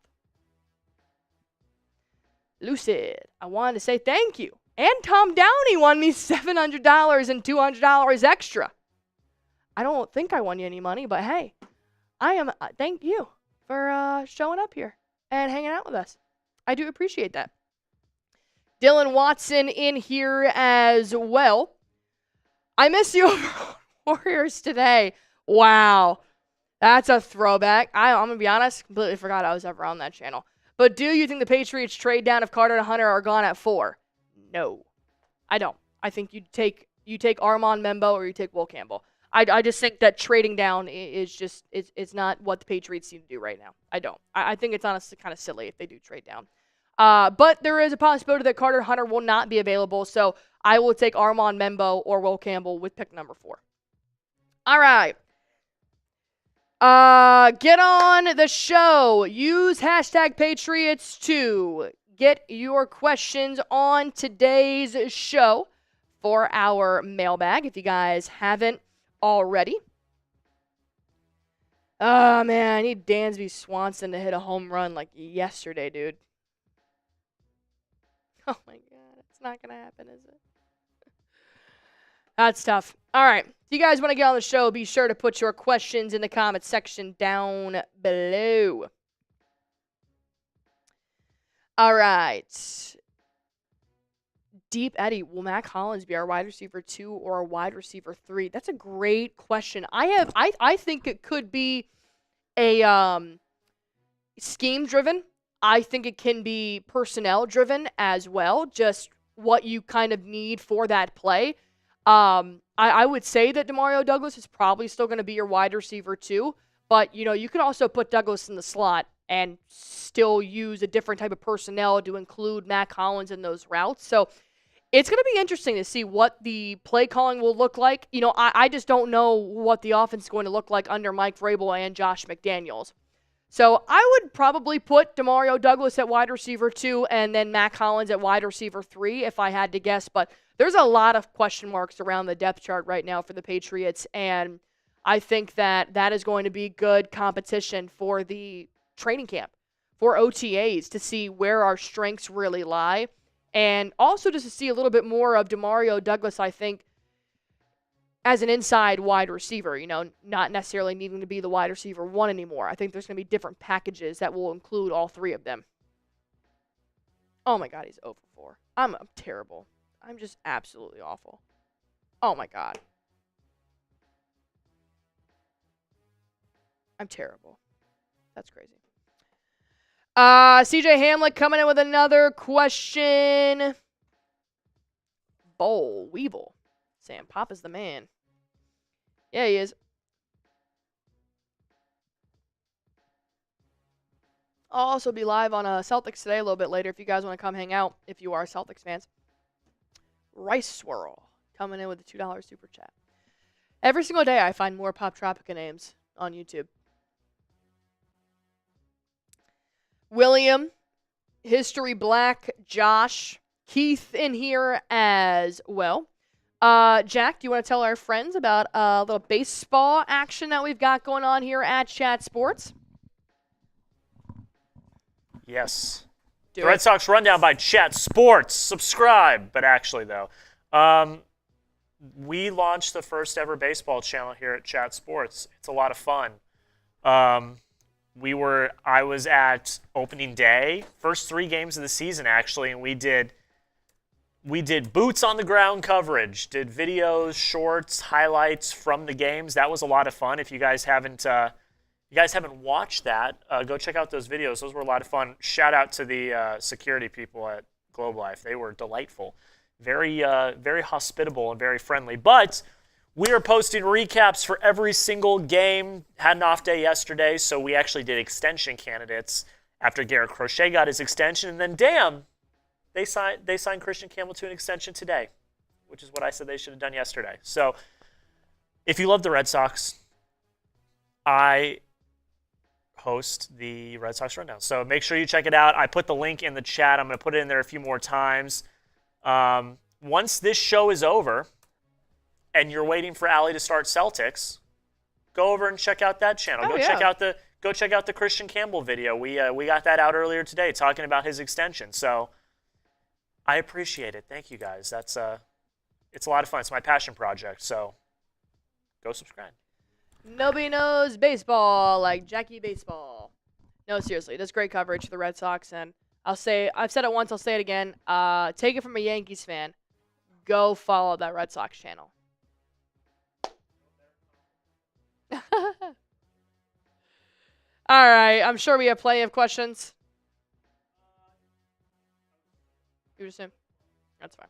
Lucid, I wanted to say thank you. And Tom Downey won me $700 and $200 extra. I don't think I won you any money, but hey, thank you for showing up here and hanging out with us. I do appreciate that. Dylan Watson in here as well. I miss you over Warriors today. Wow. That's a throwback. I'm going to be honest, completely forgot I was ever on that channel. But do you think the Patriots trade down if Carter and Hunter are gone at 4? No, I don't. I think you take Armand, Membou, or you take Will Campbell. I just think that trading down is just it's not what the Patriots need to do right now. I don't. I think it's honestly kind of silly if they do trade down. But there is a possibility that Carter and Hunter will not be available, so I will take Armand, Membou, or Will Campbell with pick number 4. All right. Get on the show. Use hashtag Patriots to get your questions on today's show for our mailbag, if you guys haven't already. Oh, man, I need Dansby Swanson to hit a home run like yesterday, dude. Oh, my God. It's not going to happen, is it? That's tough. All right. If you guys want to get on the show, be sure to put your questions in the comment section down below. All right. Deep Eddie, will Mac Hollins be our wide receiver 2 or a wide receiver 3? That's a great question. I think it could be a scheme driven. I think it can be personnel driven as well, just what you kind of need for that play. I would say that Demario Douglas is probably still going to be your wide receiver 2, but you can also put Douglas in the slot and still use a different type of personnel to include Mac Hollins in those routes. So it's going to be interesting to see what the play calling will look like. I just don't know what the offense is going to look like under Mike Vrabel and Josh McDaniels. So I would probably put Demario Douglas at wide receiver 2 and then Mac Hollins at wide receiver 3 if I had to guess. But there's a lot of question marks around the depth chart right now for the Patriots, and I think that is going to be good competition for the training camp, for OTAs, to see where our strengths really lie. And also just to see a little bit more of Demario Douglas, I think, as an inside wide receiver, not necessarily needing to be the wide receiver one anymore. I think there's going to be different packages that will include all three of them. Oh my God, he's 0 for 4. I'm terrible. I'm just absolutely awful. Oh my God. I'm terrible. That's crazy. CJ Hamlet coming in with another question. Bowl Weevil saying Papa's the man. Yeah, he is. I'll also be live on Celtics Today a little bit later if you guys want to come hang out, if you are Celtics fans. Rice Swirl coming in with a $2 super chat. Every single day I find more Pop Tropica names on YouTube. William, History Black, Josh, Keith in here as well. Jack, do you want to tell our friends about a little baseball action that we've got going on here at Chat Sports? Yes. The Red Sox Rundown by Chat Sports. Subscribe. But actually, though, we launched the first ever baseball channel here at Chat Sports. It's a lot of fun. I was at opening day, first 3 games of the season, actually, and we did boots on the ground coverage, did videos, shorts, highlights from the games. That was a lot of fun. If you guys haven't watched that, go check out those videos. Those were a lot of fun. Shout out to the security people at Globe Life. They were delightful, very hospitable and very friendly. But we are posting recaps for every single game. Had an off day yesterday, so we actually did extension candidates after Garrett Crochet got his extension, and then damn, they signed Christian Campbell to an extension today, which is what I said they should have done yesterday. So if you love the Red Sox, I host the Red Sox Rundown. So make sure you check it out. I put the link in the chat. I'm going to put it in there a few more times. Once this show is over and you're waiting for Allie to start Celtics, go over and check out that channel. Go check out the Christian Campbell video. We got that out earlier today talking about his extension. So I appreciate it. Thank you guys. It's a lot of fun. It's my passion project. So go subscribe. Nobody knows baseball like Jackie Baseball. No, seriously, that's great coverage for the Red Sox, and I've said it once, I'll say it again. Take it from a Yankees fan. Go follow that Red Sox channel. All right, I'm sure we have plenty of questions. You assume? That's fine.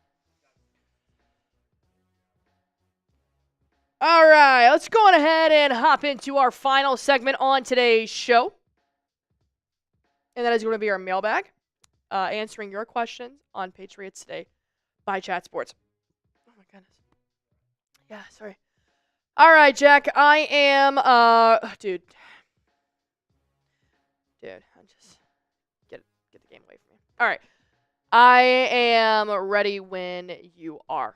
All right, let's go on ahead and hop into our final segment on today's show. And that is going to be our mailbag, answering your questions on Patriots Today by Chat Sports. Oh, my goodness. Yeah, sorry. All right, Jack, I am, dude, I'm just, get the game away from me. All right, I am ready when you are.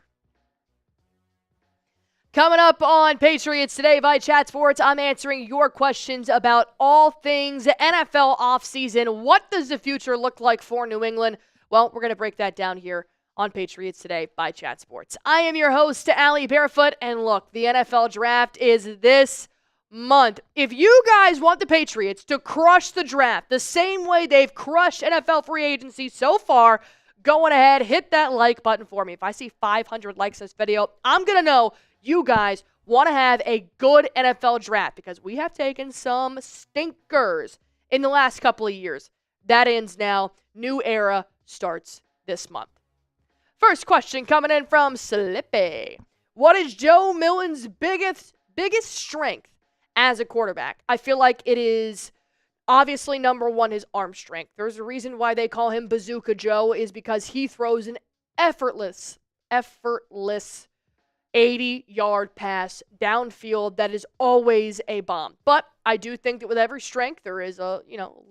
Coming up on Patriots Today by Chat Sports, I'm answering your questions about all things NFL offseason. What does the future look like for New England? Well, we're going to break that down here on Patriots Today by Chat Sports. I am your host, Allie Barefoot, and look, the NFL Draft is this month. If you guys want the Patriots to crush the draft the same way they've crushed NFL free agency so far, go on ahead, hit that like button for me. If I see 500 likes on this video, I'm going to know you guys want to have a good NFL draft because we have taken some stinkers in the last couple of years. That ends now. New era starts this month. First question coming in from Slippy. What is Joe Milton's biggest strength as a quarterback? I feel like it is obviously number one, his arm strength. There's a reason why they call him Bazooka Joe is because he throws an effortless 80-yard pass downfield that is always a bomb. But I do think that with every strength there is a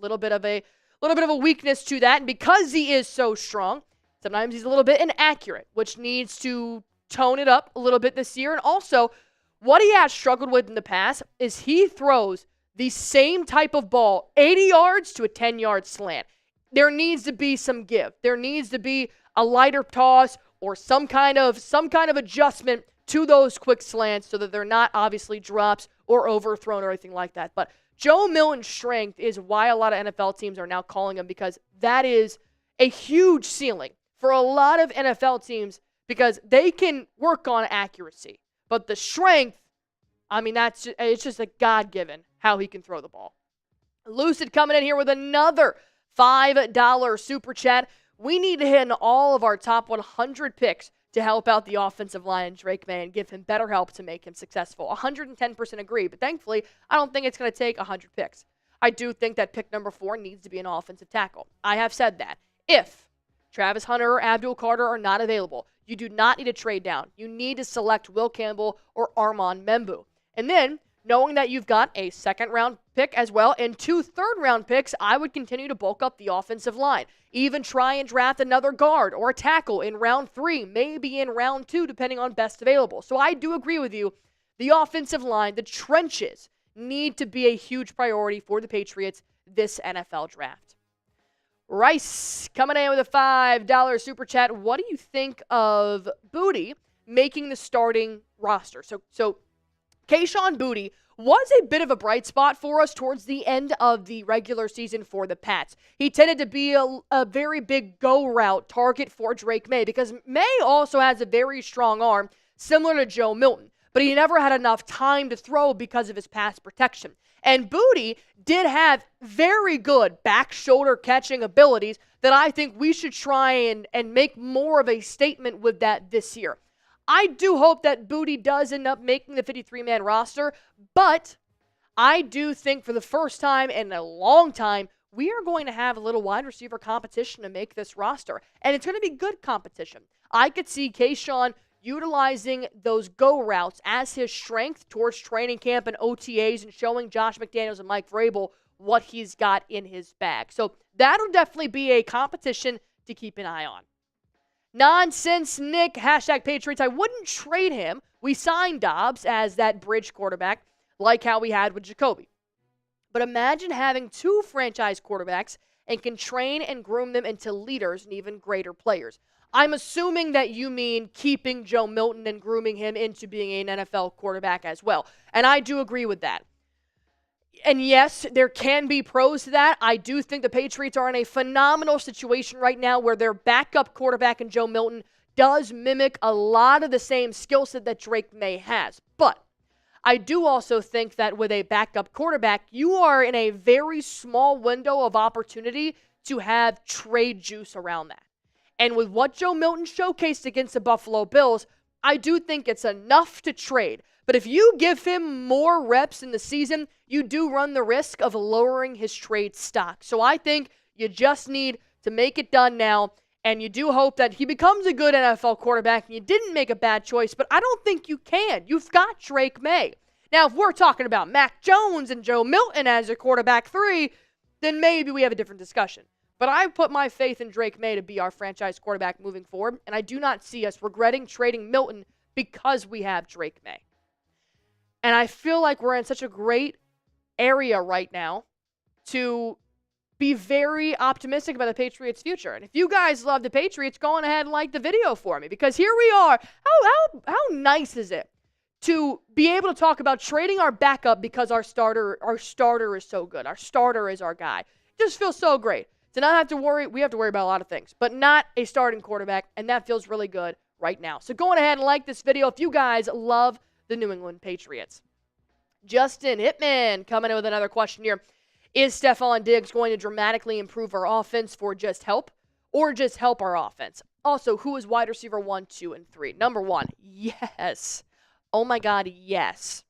little bit of a weakness to that, and because he is so strong, sometimes he's a little bit inaccurate, which needs to tone it up a little bit this year. And also, what he has struggled with in the past is he throws the same type of ball 80 yards to a 10-yard slant. There needs to be some give. There needs to be a lighter toss or some kind of adjustment to those quick slants so that they're not obviously drops or overthrown or anything like that. But Joe Milton's strength is why a lot of NFL teams are now calling him, because that is a huge ceiling for a lot of NFL teams because they can work on accuracy. But the strength, I mean, it's just a God-given how he can throw the ball. Lucid coming in here with another $5 super chat. We need to hit in all of our top 100 picks to help out the offensive line and Drake May and give him better help to make him successful. 110% agree, but thankfully, I don't think it's going to take 100 picks. I do think that pick number 4 needs to be an offensive tackle. I have said that. If Travis Hunter or Abdul Carter are not available, you do not need to trade down. You need to select Will Campbell or Armand Membou. And then, knowing that you've got a second-round pick as well and 2 third-round picks, I would continue to bulk up the offensive line. Even try and draft another guard or a tackle in round 3, maybe in round 2, depending on best available. So I do agree with you. The offensive line, the trenches, need to be a huge priority for the Patriots this NFL draft. Rice coming in with a $5 super chat. What do you think of Booty making the starting roster? So Kayshon Boutte was a bit of a bright spot for us towards the end of the regular season for the Pats. He tended to be a very big go route target for Drake May because May also has a very strong arm, similar to Joe Milton, but he never had enough time to throw because of his pass protection. And Boutte did have very good back shoulder catching abilities that I think we should try and make more of a statement with that this year. I do hope that Boutte does end up making the 53-man roster, but I do think for the first time in a long time, we are going to have a little wide receiver competition to make this roster, and it's going to be good competition. I could see Kayshon utilizing those go routes as his strength towards training camp and OTAs and showing Josh McDaniels and Mike Vrabel what he's got in his bag. So that'll definitely be a competition to keep an eye on. Nonsense Nick, hashtag Patriots. I wouldn't trade him. We signed Dobbs as that bridge quarterback, like how we had with Jacoby. But imagine having 2 franchise quarterbacks and can train and groom them into leaders and even greater players. I'm assuming that you mean keeping Joe Milton and grooming him into being an NFL quarterback as well. And I do agree with that. And yes, there can be pros to that. I do think the Patriots are in a phenomenal situation right now where their backup quarterback in Joe Milton does mimic a lot of the same skill set that Drake May has. But I do also think that with a backup quarterback, you are in a very small window of opportunity to have trade juice around that. And with what Joe Milton showcased against the Buffalo Bills, I do think it's enough to trade. But if you give him more reps in the season, you do run the risk of lowering his trade stock. So I think you just need to make it done now, and you do hope that he becomes a good NFL quarterback and you didn't make a bad choice, but I don't think you can. You've got Drake May. Now, if we're talking about Mac Jones and Joe Milton as a quarterback 3, then maybe we have a different discussion. But I put my faith in Drake May to be our franchise quarterback moving forward, and I do not see us regretting trading Milton because we have Drake May. And I feel like we're in such a great area right now to be very optimistic about the Patriots' future. And if you guys love the Patriots, go on ahead and like the video for me, because here we are. How nice is it to be able to talk about trading our backup because our starter is so good. Our starter is our guy. It just feels so great to not have to worry. We have to worry about a lot of things, but not a starting quarterback, and that feels really good right now. So go on ahead and like this video if you guys love the New England Patriots. Justin Hitman coming in with another question here. Is Stefon Diggs going to dramatically improve our offense for just help or just help our offense? Also, who is wide receiver 1, 2, and 3? Number 1, yes. Oh my God, yes.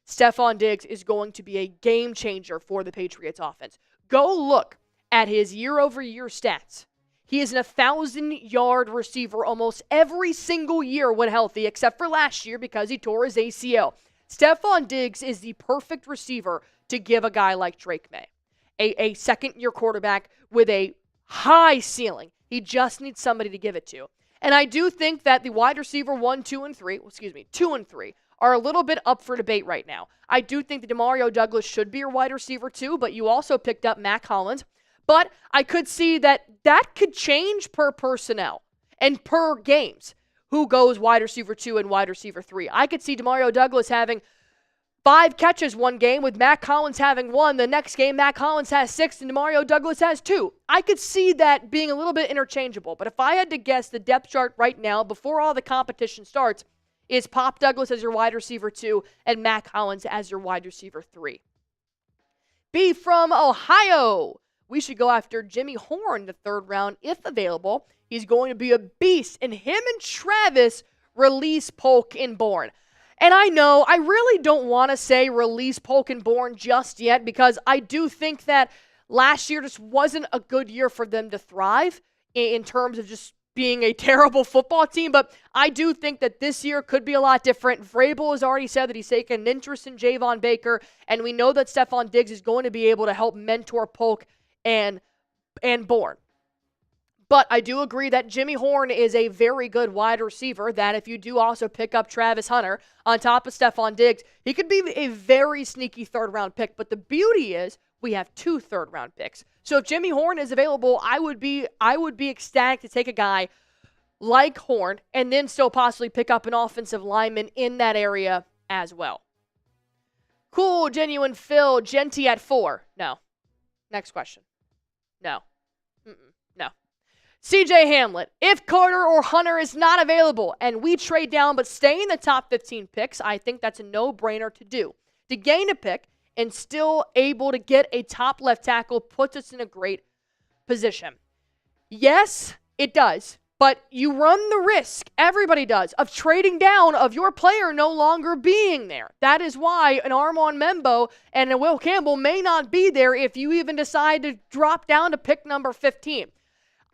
Stefon Diggs is going to be a game changer for the Patriots offense. Go look at his year-over-year stats. He is an 1,000-yard receiver almost every single year when healthy, except for last year because he tore his ACL. Stefon Diggs is the perfect receiver to give a guy like Drake May, a second-year quarterback with a high ceiling. He just needs somebody to give it to. And I do think that the wide receiver 1, 2, and 3, 2 and 3, are a little bit up for debate right now. I do think that Demario Douglas should be your wide receiver 2, but you also picked up Mac Hollins. But I could see that could change per personnel and per games. who goes wide receiver 2 and wide receiver 3. I could see Demario Douglas having 5 catches one game with Matt Collins having 1. The next game, Matt Collins has 6 and Demario Douglas has 2. I could see that being a little bit interchangeable. But if I had to guess, the depth chart right now, before all the competition starts, is Pop Douglas as your wide receiver 2 and Matt Collins as your wide receiver 3. B from Ohio. We should go after Jimmy Horn the 3rd round if available. He's going to be a beast. And him and Travis release Polk and Bourne. And I know I really don't want to say release Polk and Bourne just yet because I do think that last year just wasn't a good year for them to thrive in terms of just being a terrible football team. But I do think that this year could be a lot different. Vrabel has already said that he's taken an interest in Javon Baker. And we know that Stefon Diggs is going to be able to help mentor Polk and Bourne. But I do agree that Jimmy Horn is a very good wide receiver, that if you do also pick up Travis Hunter on top of Stefon Diggs, he could be a very sneaky 3rd-round pick. But the beauty is we have 2 3rd-round picks. So if Jimmy Horn is available, I would be ecstatic to take a guy like Horn and then still possibly pick up an offensive lineman in that area as well. Cool, genuine Phil, Genty at 4. No. Next question. No. No. CJ Hamlet, if Carter or Hunter is not available and we trade down but stay in the top 15 picks, I think that's a no-brainer to do. To gain a pick and still able to get a top left tackle puts us in a great position. Yes, it does, but you run the risk, everybody does, of trading down, of your player no longer being there. That is why an Armand Membou and a Will Campbell may not be there if you even decide to drop down to pick number 15.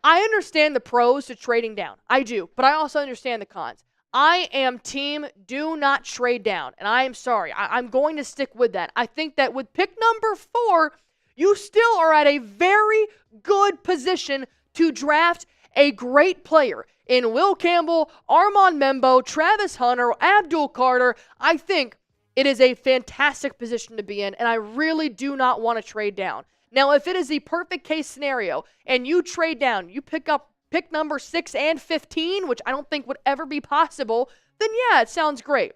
I understand the pros to trading down. I do. But I also understand the cons. I am team do not trade down. And I am sorry. I'm going to stick with that. I think that with pick number 4, you still are at a very good position to draft a great player in Will Campbell, Armand Membou, Travis Hunter, Abdul Carter. I think it is a fantastic position to be in. And I really do not want to trade down. Now, if it is the perfect case scenario and you trade down, you pick up pick number 6 and 15, which I don't think would ever be possible, then yeah, it sounds great.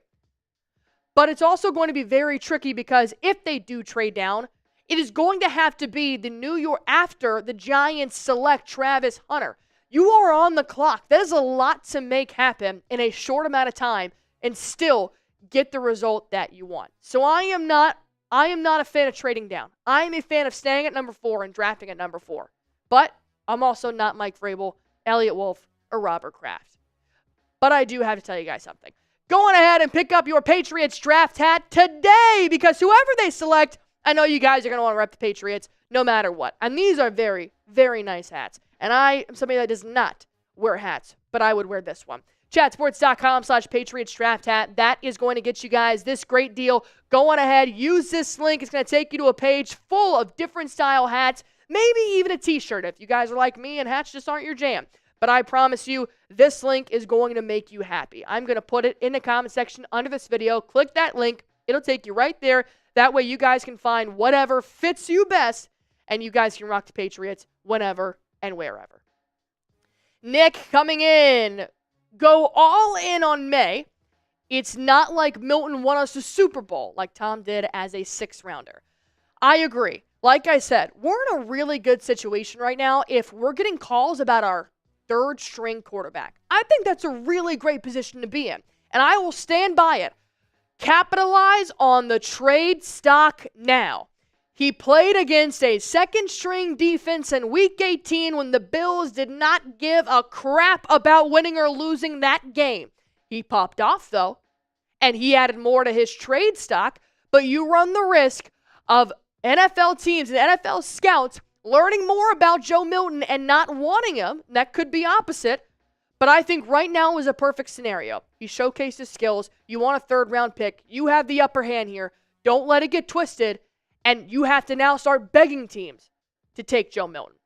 But it's also going to be very tricky because if they do trade down, it is going to have to be the New York after the Giants select Travis Hunter. You are on the clock. That is a lot to make happen in a short amount of time and still get the result that you want. So I am not a fan of trading down. I am a fan of staying at number 4 and drafting at number 4. But I'm also not Mike Vrabel, Elliott Wolf, or Robert Kraft. But I do have to tell you guys something. Go on ahead and pick up your Patriots draft hat today because whoever they select, I know you guys are going to want to rep the Patriots no matter what. And these are very, very nice hats. And I am somebody that does not wear hats, but I would wear this one. Chatsports.com/Patriots draft hat. That is going to get you guys this great deal. Go on ahead, use this link. It's going to take you to a page full of different style hats, maybe even a t-shirt if you guys are like me and hats just aren't your jam. But I promise you, this link is going to make you happy. I'm going to put it in the comment section under this video. Click that link. It'll take you right there. That way you guys can find whatever fits you best, and you guys can rock the Patriots whenever and wherever. Nick coming in. Go all in on May. It's not like Milton won us the Super Bowl like Tom did as a 6th-rounder. I agree. Like I said, we're in a really good situation right now if we're getting calls about our 3rd-string quarterback. I think that's a really great position to be in, and I will stand by it. Capitalize on the trade stock now. He played against a 2nd-string defense in Week 18 when the Bills did not give a crap about winning or losing that game. He popped off, though, and he added more to his trade stock, but you run the risk of NFL teams and NFL scouts learning more about Joe Milton and not wanting him. That could be opposite, but I think right now is a perfect scenario. He showcased his skills. You want a 3rd-round pick. You have the upper hand here. Don't let it get twisted. And you have to now start begging teams to take Joe Milton.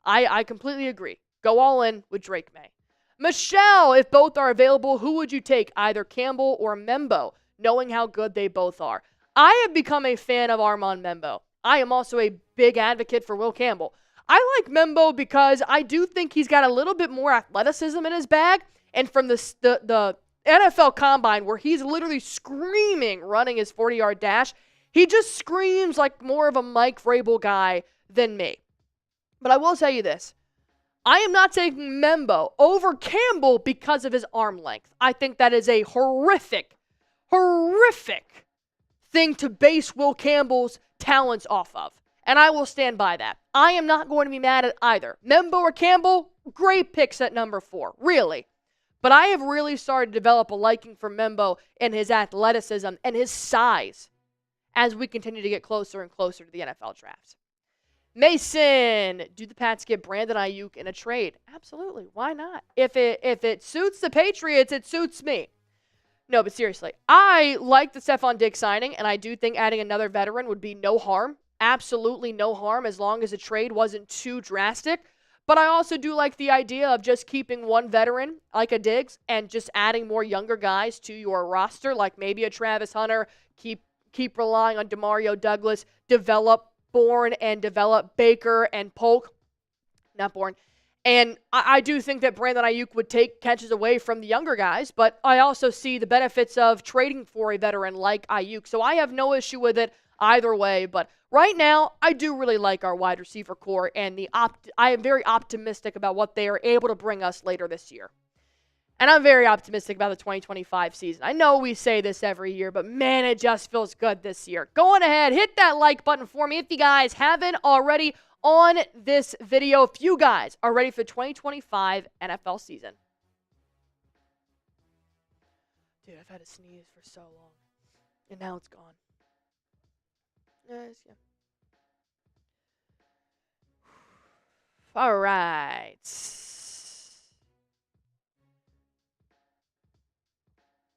I completely agree. Go all in with Drake May. Michelle, if both are available, who would you take? Either Campbell or Membou, knowing how good they both are. I have become a fan of Armand Membou. I am also a big advocate for Will Campbell. I like Membou because I do think he's got a little bit more athleticism in his bag, And from the NFL Combine, where he's literally screaming running his 40-yard dash, he just screams like more of a Mike Vrabel guy than me. But I will tell you this. I am not taking Membou over Campbell because of his arm length. I think that is a horrific thing to base Will Campbell's talents off of. And I will stand by that. I am not going to be mad at either. Membou or Campbell, great picks at number 4, really. But I have really started to develop a liking for Membou and his athleticism and his size as we continue to get closer and closer to the NFL draft. Mason, do the Pats get Brandon Ayuk in a trade? Absolutely. Why not? If it suits the Patriots, it suits me. No, but seriously, I like the Stefon Diggs signing, and I do think adding another veteran would be no harm. Absolutely no harm, as long as the trade wasn't too drastic. But I also do like the idea of just keeping one veteran, like a Diggs, and just adding more younger guys to your roster, like maybe a Travis Hunter. Keep relying on Demario Douglas, develop Bourne and develop Baker and Polk. Not Bourne. And I do think that Brandon Ayuk would take catches away from the younger guys, but I also see the benefits of trading for a veteran like Ayuk. So I have no issue with it either way. But right now, I do really like our wide receiver core, and I am very optimistic about what they are able to bring us later this year. And I'm very optimistic about the 2025 season. I know we say this every year, but man, it just feels good this year. Go on ahead, hit that like button for me if you guys haven't already on this video. If you guys are ready for the 2025 NFL season. Dude, I've had a sneeze for so long, and now it's gone. Yes, yeah. All right.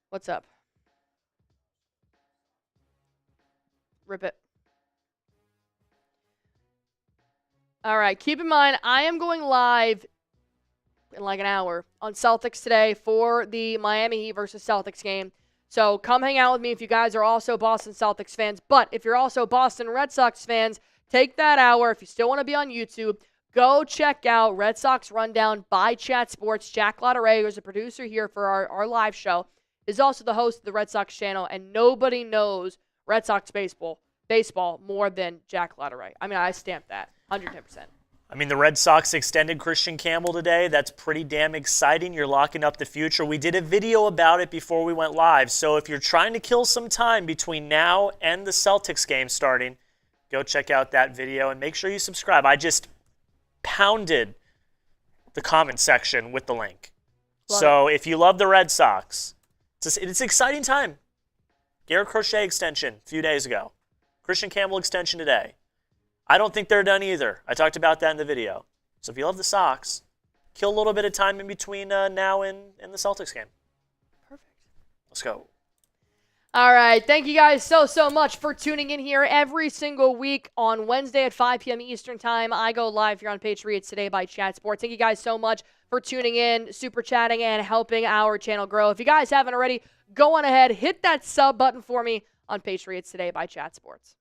What's up? Rip it. All right, keep in mind, I am going live in like an hour on Celtics Today for the Miami Heat versus Celtics game. So come hang out with me if you guys are also Boston Celtics fans. But if you're also Boston Red Sox fans, take that hour. If you still want to be on YouTube, go check out Red Sox Rundown by Chat Sports. Jack Lotteray, who's a producer here for our live show, is also the host of the Red Sox channel, and nobody knows Red Sox baseball more than Jack Lotteray. I mean, I stamp that 110%. I mean, the Red Sox extended Christian Campbell today. That's pretty damn exciting. You're locking up the future. We did a video about it before we went live. So if you're trying to kill some time between now and the Celtics game starting, go check out that video and make sure you subscribe. I just pounded the comment section with the link. So if you love the Red Sox, it's an exciting time. Garrett Crochet extension a few days ago. Christian Campbell extension today. I don't think they're done either. I talked about that in the video. So if you love the Sox, kill a little bit of time in between now and the Celtics game. Perfect. Let's go. All right. Thank you guys so much for tuning in here every single week on Wednesday at 5 p.m. Eastern Time. I go live here on Patriots Today by Chat Sports. Thank you guys so much for tuning in, super chatting, and helping our channel grow. If you guys haven't already, go on ahead, hit that sub button for me on Patriots Today by Chat Sports.